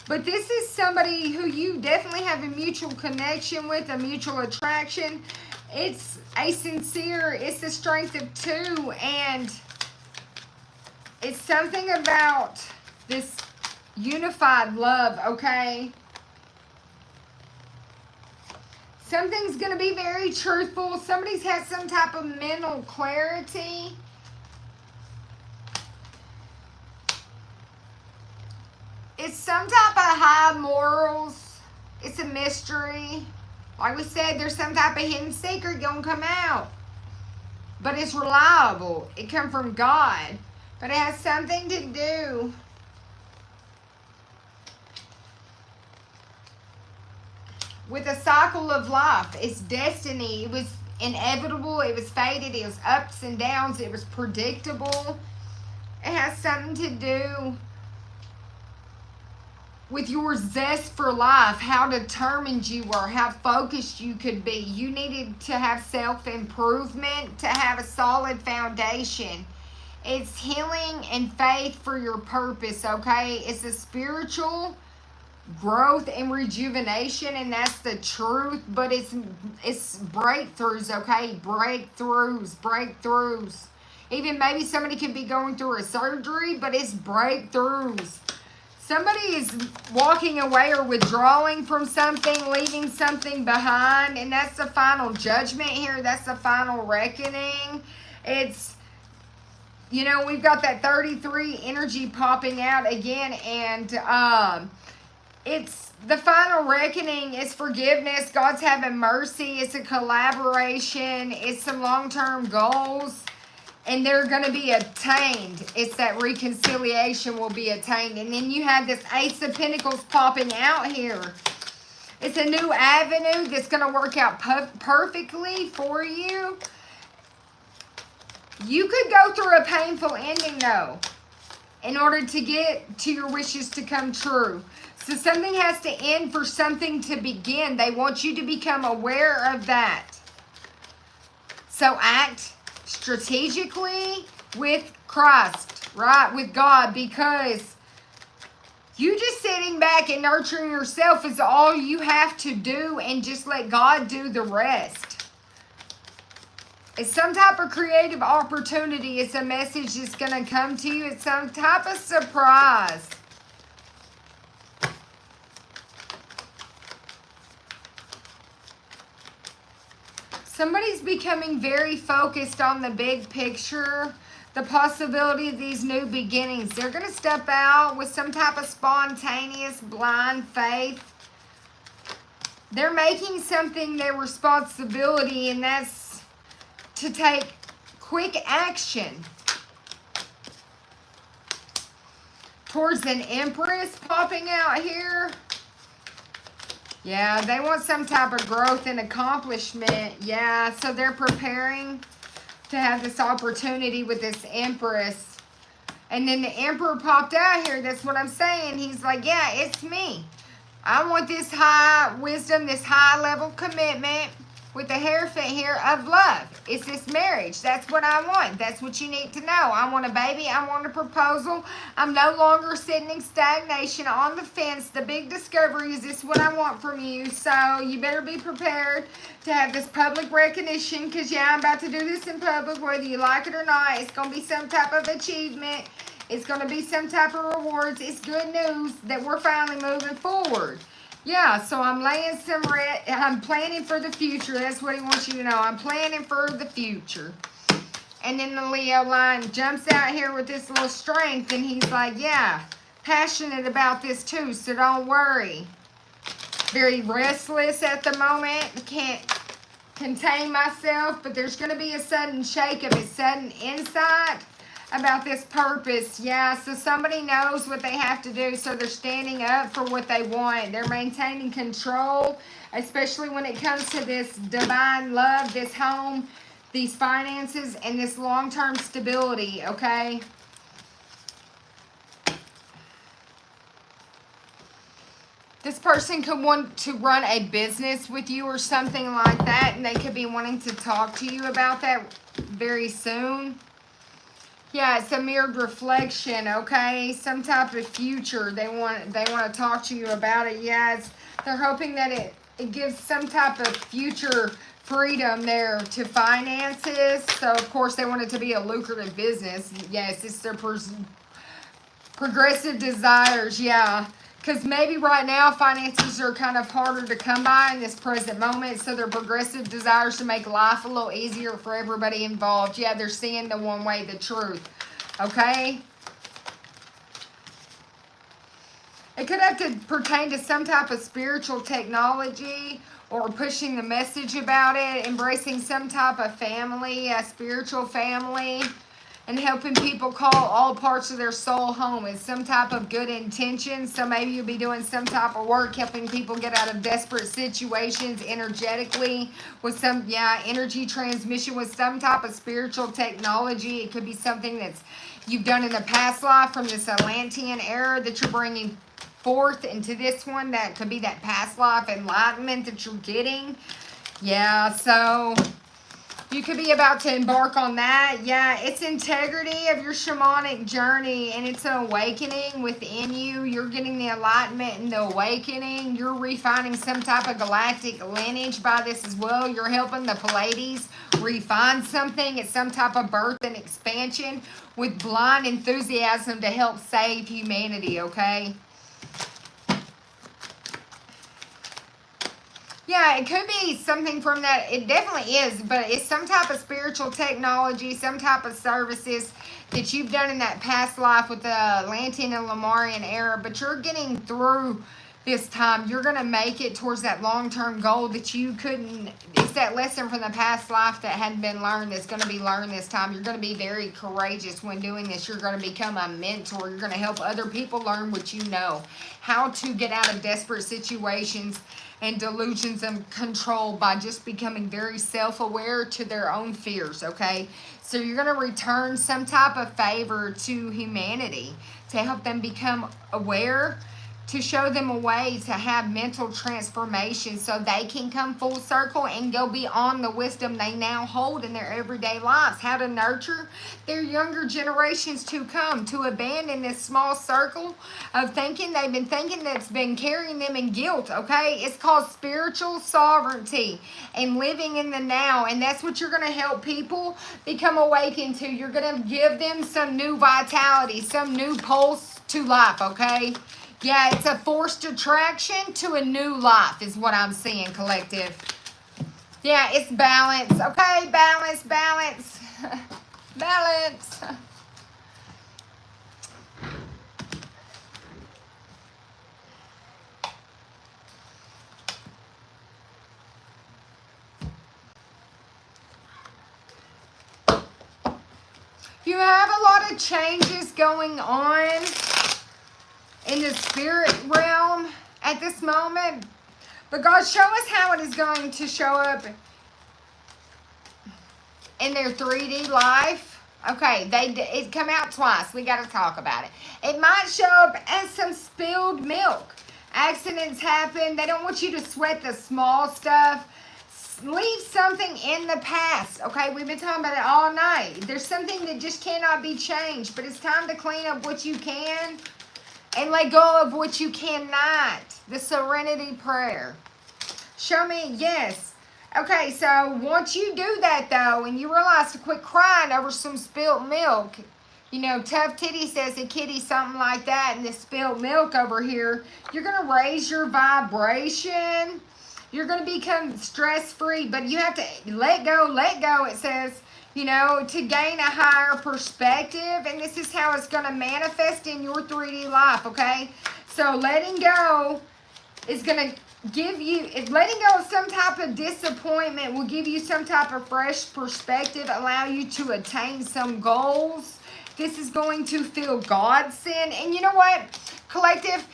But this is somebody who you definitely have a mutual connection with, a mutual attraction. It's a sincere, it's the strength of 2, and it's something about this unified love, okay? Something's going to be very truthful. Somebody's had some type of mental clarity. It's some type of high morals. It's a mystery. Like we said, there's some type of hidden secret going to come out. But it's reliable. It comes from God. But it has something to do with a cycle of life. It's destiny. It was inevitable. It was fated. It was ups and downs. It was predictable. It has something to do with your zest for life, how determined you were, how focused you could be. You needed to have self-improvement to have a solid foundation. It's healing and faith for your purpose, okay? It's a spiritual growth and rejuvenation, and that's the truth. But it's breakthroughs, okay? Breakthroughs. Even maybe somebody could be going through a surgery, but it's breakthroughs. Somebody is walking away or withdrawing from something, leaving something behind, and that's the final judgment here. That's the final reckoning. It's, you know, we've got that 33 energy popping out again, and it's the final reckoning. It's forgiveness. God's having mercy. It's a collaboration. It's some long-term goals, and they're going to be attained. It's that reconciliation will be attained. And then you have this Ace of Pentacles popping out here. It's a new avenue that's going to work out perfectly for you. You could go through a painful ending, though, in order to get to your wishes to come true. So something has to end for something to begin. They want you to become aware of that. So act strategically with Christ, right? With God, because you just sitting back and nurturing yourself is all you have to do, and just let God do the rest. It's some type of creative opportunity. It's a message that's going to come to you. It's some type of surprise. Somebody's becoming very focused on the big picture, the possibility of these new beginnings. They're going to step out with some type of spontaneous, blind faith. They're making something their responsibility, and that's to take quick action. Towards an Empress popping out here. Yeah, they want some type of growth and accomplishment. Yeah, so they're preparing to have this opportunity with this Empress. And then the Emperor popped out here. That's what I'm saying. He's like, yeah, it's me. I want this high wisdom, this high level commitment with the Hierophant here of love. It's this marriage. That's what I want. That's what you need to know. I want a baby. I want a proposal. I'm no longer sitting in stagnation on the fence. The big discovery is this what I want from you. So you better be prepared to have this public recognition, because yeah, I'm about to do this in public, whether you like it or not. It's going to be some type of achievement. It's going to be some type of rewards. It's good news that we're finally moving forward. Yeah, so I'm laying some I'm planning for the future. That's what he wants you to know. I'm planning for the future. And then the Leo line jumps out here with this little strength, and he's like, yeah, passionate about this too, so don't worry. Very restless at the moment. Can't contain myself, but there's going to be a sudden shake-up, a sudden insight about this purpose. Yeah, so somebody knows what they have to do, so they're standing up for what they want. They're maintaining control, especially when it comes to this divine love, this home, these finances, and this long-term stability, okay? This person could want to run a business with you or something like that, and they could be wanting to talk to you about that very soon. Yeah, it's a mirrored reflection, okay? Some type of future. They want to talk to you about it. Yeah, they're hoping that it gives some type of future freedom there to finances. So, of course, they want it to be a lucrative business. Yes, it's their progressive desires, yeah. Because maybe right now finances are kind of harder to come by in this present moment. So their progressive desires to make life a little easier for everybody involved. Yeah, they're seeing the one way, the truth. Okay? It could have to pertain to some type of spiritual technology, or pushing the message about it, embracing some type of family, a spiritual family, and helping people call all parts of their soul home is some type of good intention. So maybe you'll be doing some type of work helping people get out of desperate situations energetically with some, yeah, energy transmission with some type of spiritual technology. It could be something that's you've done in the past life from this Atlantean era that you're bringing forth into this one. That could be that past life enlightenment that you're getting. Yeah, so you could be about to embark on that. Yeah, it's integrity of your shamanic journey, and it's an awakening within you. You're getting the enlightenment and the awakening. You're refining some type of galactic lineage by this as well. You're helping the Pleiades refine something. It's some type of birth and expansion with blind enthusiasm to help save humanity, okay? Yeah, it could be something from that. It definitely is, but it's some type of spiritual technology, some type of services that you've done in that past life with the Atlantean and Lemurian era, but you're getting through this time. You're going to make it towards that long-term goal that you couldn't. It's that lesson from the past life that hadn't been learned that's going to be learned this time. You're going to be very courageous when doing this. You're going to become a mentor. You're going to help other people learn what you know, how to get out of desperate situations and delusions of control by just becoming very self-aware to their own fears, okay? So you're going to return some type of favor to humanity to help them become aware, to show them a way to have mental transformation so they can come full circle and go beyond the wisdom they now hold in their everyday lives. How to nurture their younger generations to come, to abandon this small circle of thinking they've been thinking that's been carrying them in guilt, okay? It's called spiritual sovereignty and living in the now, and that's what you're going to help people become awakened to. You're going to give them some new vitality, some new pulse to life, okay? Yeah, it's a forced attraction to a new life is what I'm seeing, collective. Yeah, it's balance. Okay, balance, balance. Balance. You have a lot of changes going on in the spirit realm at this moment, but God, show us how it is going to show up in their 3D life. Okay, it come out twice. We got to talk about it. It might show up as some spilled milk. Accidents happen. They don't want you to sweat the small stuff. Leave something in the past, okay? We've been talking about it all night. There's something that just cannot be changed, but it's time to clean up what you can and let go of what you cannot. The serenity prayer. Show me, yes. Okay, so once you do that, though, and you realize to quit crying over some spilt milk, you know, Tough Titty says a kitty, something like that, and this spilled milk over here, you're going to raise your vibration. You're going to become stress-free, but you have to let go, it says, you know, to gain a higher perspective, and this is how it's going to manifest in your 3D life, okay? So letting go is going to give you, letting go of some type of disappointment will give you some type of fresh perspective, allow you to attain some goals. This is going to feel godsend. And you know what, collective,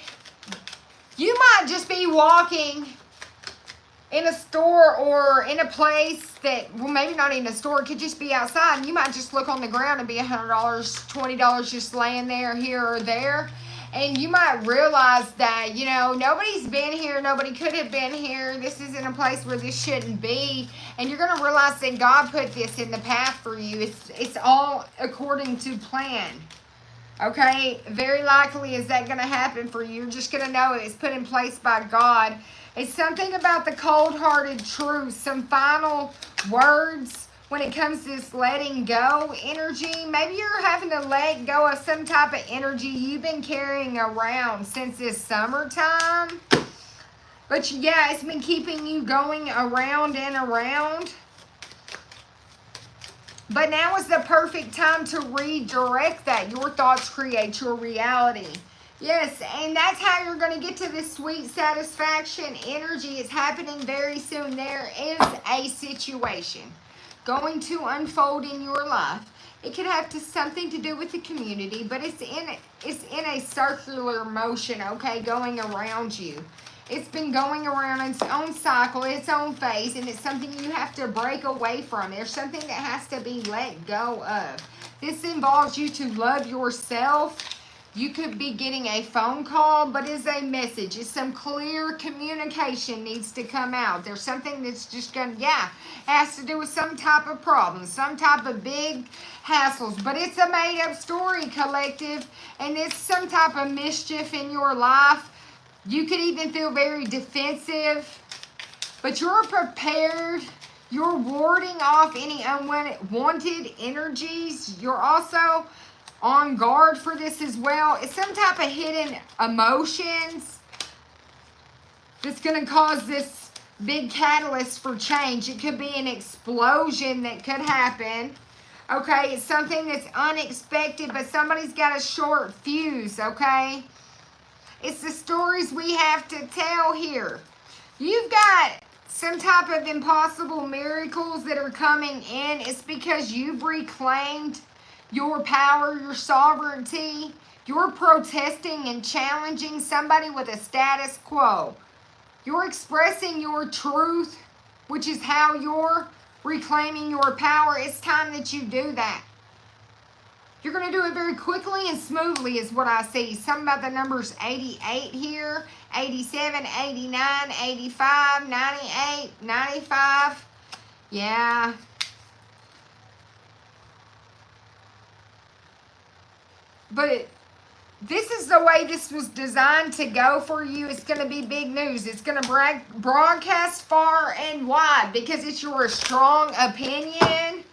you might just be walking in a store or in a place that, well, maybe not in a store, it could just be outside, and you might just look on the ground and be $100, $20 just laying there, here or there. And you might realize that, you know, nobody's been here. Nobody could have been here. This isn't a place where this shouldn't be. And you're going to realize that God put this in the path for you. It's all according to plan. Okay? Very likely is that going to happen for you. You're just going to know it's put in place by God. It's something about the cold-hearted truth. Some final words when it comes to this letting go energy. Maybe you're having to let go of some type of energy you've been carrying around since this summertime. But yeah, it's been keeping you going around and around. But now is the perfect time to redirect that. Your thoughts create your reality. Yes, and that's how you're going to get to this sweet satisfaction energy. It's happening very soon. There is a situation going to unfold in your life. It could have something to do with the community, but it's in a circular motion, okay, going around you. It's been going around its own cycle, its own phase, and it's something you have to break away from. There's something that has to be let go of. This involves you to love yourself. You could be getting a phone call, but it's a message. It's some clear communication needs to come out. There's something that's just going to, yeah, has to do with some type of problem, some type of big hassles. But it's a made-up story, collective, and it's some type of mischief in your life. You could even feel very defensive, but you're prepared. You're warding off any unwanted energies. You're also on guard for this as well. It's some type of hidden emotions that's going to cause this big catalyst for change. It could be an explosion that could happen. Okay, it's something that's unexpected, but somebody's got a short fuse, okay? It's the stories we have to tell here. You've got some type of impossible miracles that are coming in. It's because you've reclaimed your power, your sovereignty. You're protesting and challenging somebody with a status quo. You're expressing your truth, which is how you're reclaiming your power. It's time that you do that. You're going to do it very quickly and smoothly is what I see. Something about the numbers 88 here, 87, 89, 85, 98, 95. Yeah. But this is the way this was designed to go for you. It's going to be big news. It's going to broadcast far and wide because it's your strong opinion.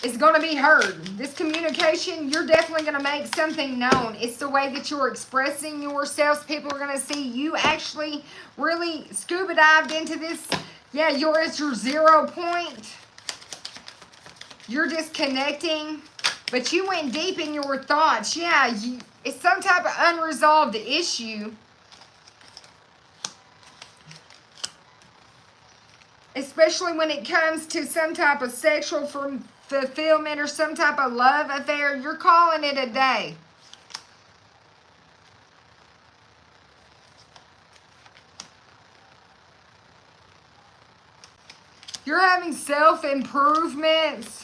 It's going to be heard. This communication, you're definitely going to make something known. It's the way that you're expressing yourselves. People are going to see you actually really scuba dived into this. Yeah, you're at your 0 point. You're disconnecting. But you went deep in your thoughts. Yeah, it's some type of unresolved issue. Especially when it comes to some type of sexual fulfillment or some type of love affair. You're calling it a day. You're having self-improvements.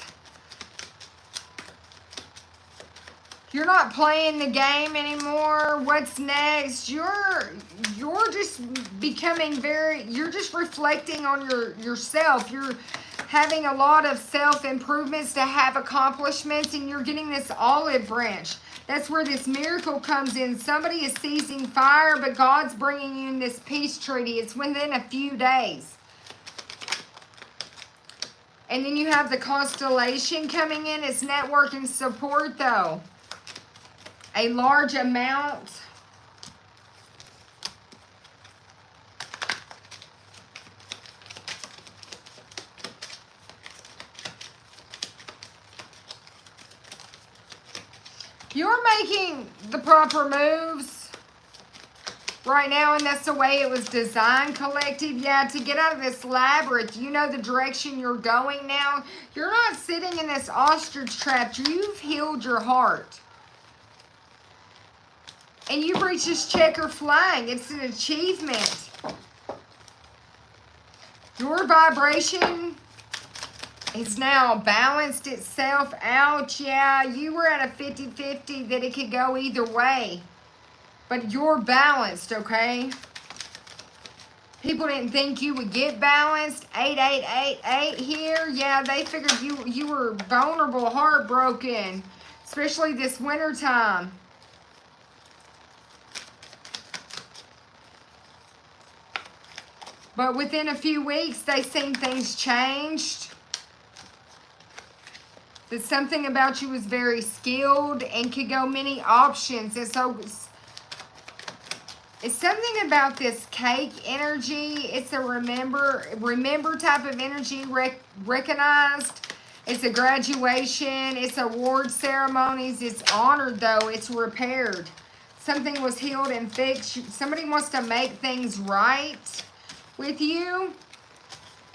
You're not playing the game anymore. What's next? You're just becoming you're just reflecting on yourself. You're having a lot of self-improvements to have accomplishments, and you're getting this olive branch. That's where this miracle comes in. Somebody is seizing fire, but God's bringing you in this peace treaty. It's within a few days. And then you have the constellation coming in. It's network and support, though. A large amount. You're making the proper moves right now, and that's the way it was designed, collective. Yeah, to get out of this labyrinth, you know the direction you're going now. You're not sitting in this ostrich trap. You've healed your heart. And you've reached this checker flag. It's an achievement. Your vibration is now balanced itself out. Yeah, you were at a 50-50 that it could go either way. But you're balanced, okay? People didn't think you would get balanced. 8888 here. Yeah, they figured you were vulnerable, heartbroken. Especially this winter time. But within a few weeks, they seen things changed. That something about you was very skilled and could go many options. And so it's something about this cake energy. It's a remember type of energy, recognized. It's a graduation. It's award ceremonies. It's honored, though. It's repaired. Something was healed and fixed. Somebody wants to make things right with you.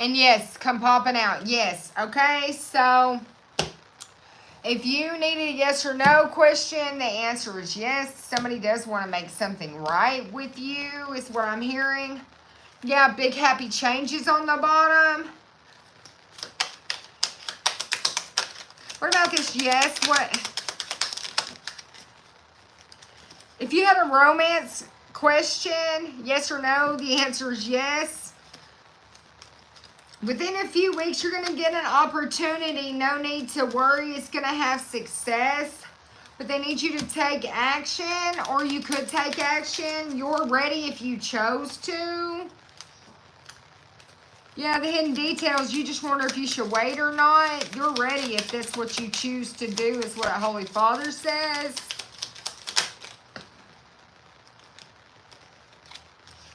And yes, come popping out. Yes. Okay, so if you needed a yes or no question, the answer is yes. Somebody does want to make something right with you, is what I'm hearing. Yeah, big happy changes on the bottom. What about this yes? What? If you had a romance question, yes or no, the answer is yes. Within a few weeks, you're going to get an opportunity. No need to worry. It's going to have success. But they need you to take action, or you could take action. You're ready if you chose to. Yeah, the hidden details, you just wonder if you should wait or not. You're ready if that's what you choose to do, is what Holy Father says.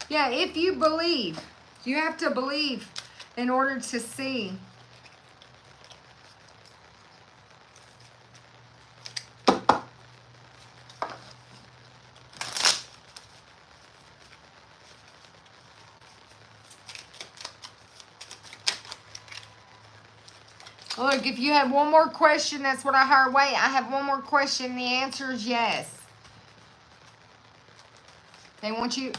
Yeah, if you believe. You have to believe in order to see. Look, if you had one more question, that's what I heard. Wait, I have one more question. The answer is yes. They want you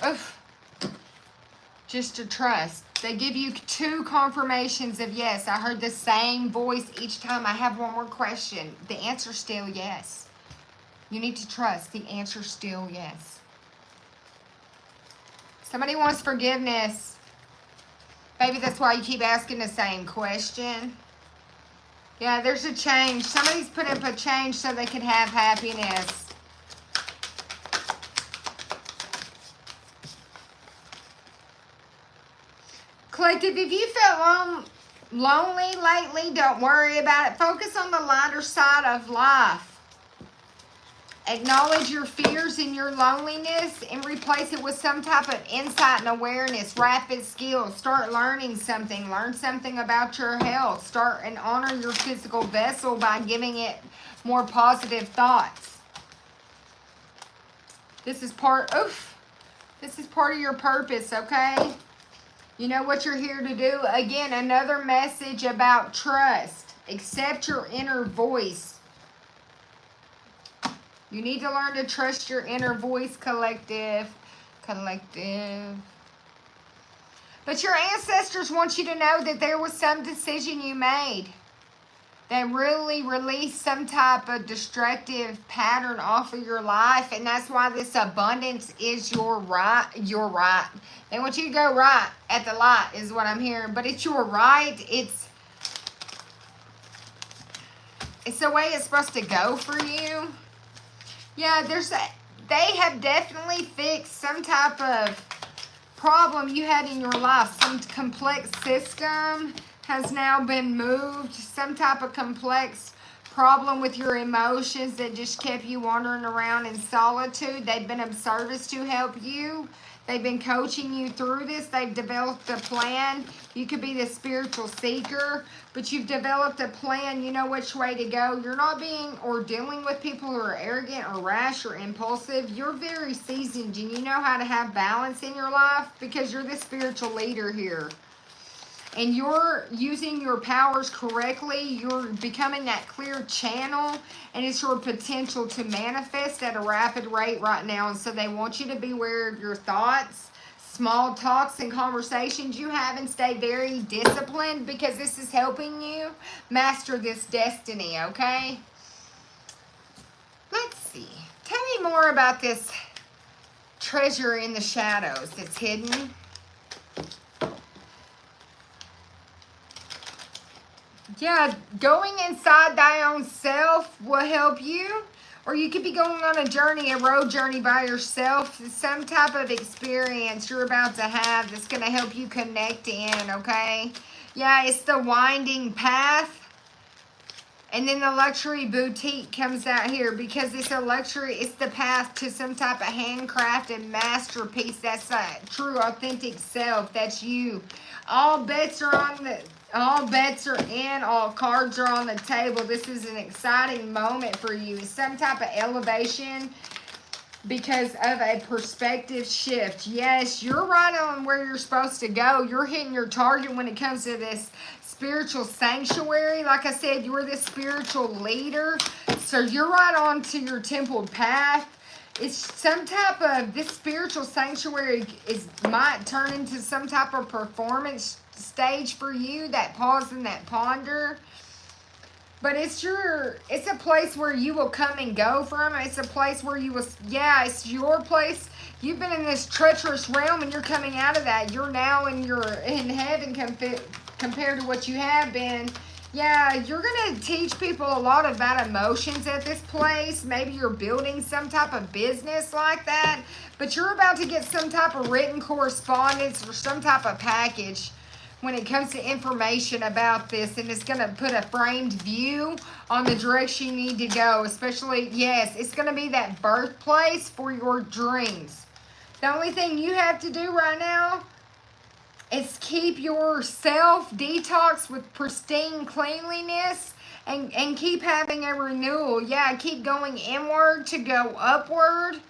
just to trust. They give you 2 confirmations of yes. I heard the same voice each time. I have one more question. The answer's still yes. You need to trust. The answer's still yes. Somebody wants forgiveness. Maybe that's why you keep asking the same question. Yeah, there's a change. Somebody's put up a change so they can have happiness. Collective, if you felt lonely lately, don't worry about it. Focus on the lighter side of life. Acknowledge your fears and your loneliness and replace it with some type of insight and awareness, rapid skills. Start learning something. Learn something about your health. Start and honor your physical vessel by giving it more positive thoughts. This is part of your purpose, okay? You know what you're here to do. Again, another message about trust. Accept your inner voice. You need to learn to trust your inner voice, collective. But your ancestors want you to know that there was some decision you made. that really release some type of destructive pattern off of your life. And that's why this abundance is your right. Your right. They want you to go right at the light is what I'm hearing. But it's your right. It's the way it's supposed to go for you. Yeah, they have definitely fixed some type of problem you had in your life. Some complex system has now been moved. Some type of complex problem with your emotions that just kept you wandering around in solitude. They've been of service to help you. They've been coaching you through this. They've developed a plan. You could be the spiritual seeker, but you've developed a plan. You know which way to go. You're not being or dealing with people who are arrogant or rash or impulsive. You're very seasoned and you know how to have balance in your life because you're the spiritual leader here. And you're using your powers correctly. You're becoming that clear channel. And it's your potential to manifest at a rapid rate right now. And so they want you to be aware of your thoughts, small talks and conversations you have, and stay very disciplined because this is helping you master this destiny, okay? Let's see. Tell me more about this treasure in the shadows that's hidden. Yeah, going inside thy own self will help you. Or you could be going on a journey, a road journey by yourself. Some type of experience you're about to have that's going to help you connect in, okay? Yeah, it's the winding path. And then the luxury boutique comes out here because it's a luxury. It's the path to some type of handcrafted masterpiece. That's a true, authentic self. That's you. All bets are on the... All bets are in. All cards are on the table. This is an exciting moment for you. It's some type of elevation because of a perspective shift. Yes, you're right on where you're supposed to go. You're hitting your target when it comes to this spiritual sanctuary. Like I said, you're the spiritual leader. So you're right on to your templed path. It's some type of, this spiritual sanctuary might turn into some type of performance stage for you, that pause and that ponder. But it's a place where you will come and go from. It's a place where you will, yeah, it's your place. You've been in this treacherous realm and you're coming out of that. You're now in heaven compared to what you have been. Yeah, you're going to teach people a lot about emotions at this place. Maybe you're building some type of business like that. But you're about to get some type of written correspondence or some type of package when it comes to information about this, and it's going to put a framed view on the direction you need to go. Especially, yes, it's going to be that birthplace for your dreams. The only thing you have to do right now is keep yourself detoxed with pristine cleanliness and keep having a renewal. Yeah, keep going inward to go upward.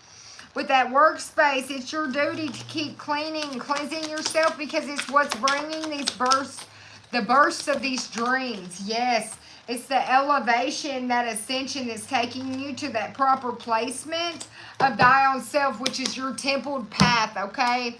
With that workspace, it's your duty to keep cleaning and cleansing yourself because it's what's bringing these bursts, the bursts of these dreams. Yes, it's the elevation, that ascension that's taking you to that proper placement of thy own self, which is your templed path, okay?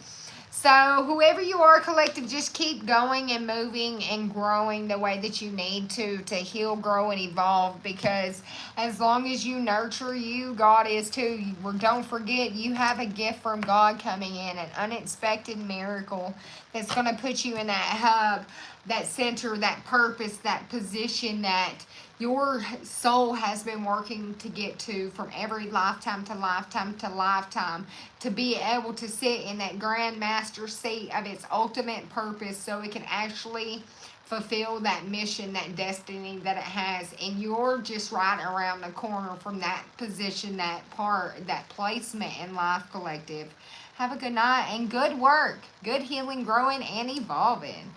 So whoever you are, collective, just keep going and moving and growing the way that you need to heal, grow, and evolve. Because as long as you nurture you, God is too. Don't forget, you have a gift from God coming in, an unexpected miracle that's going to put you in that hub, that center, that purpose, that position that your soul has been working to get to from every lifetime to lifetime to lifetime, to be able to sit in that grand master seat of its ultimate purpose so it can actually fulfill that mission, that destiny that it has. And you're just right around the corner from that position, that part, that placement in life, collective. Have a good night and good work. Good healing, growing, and evolving.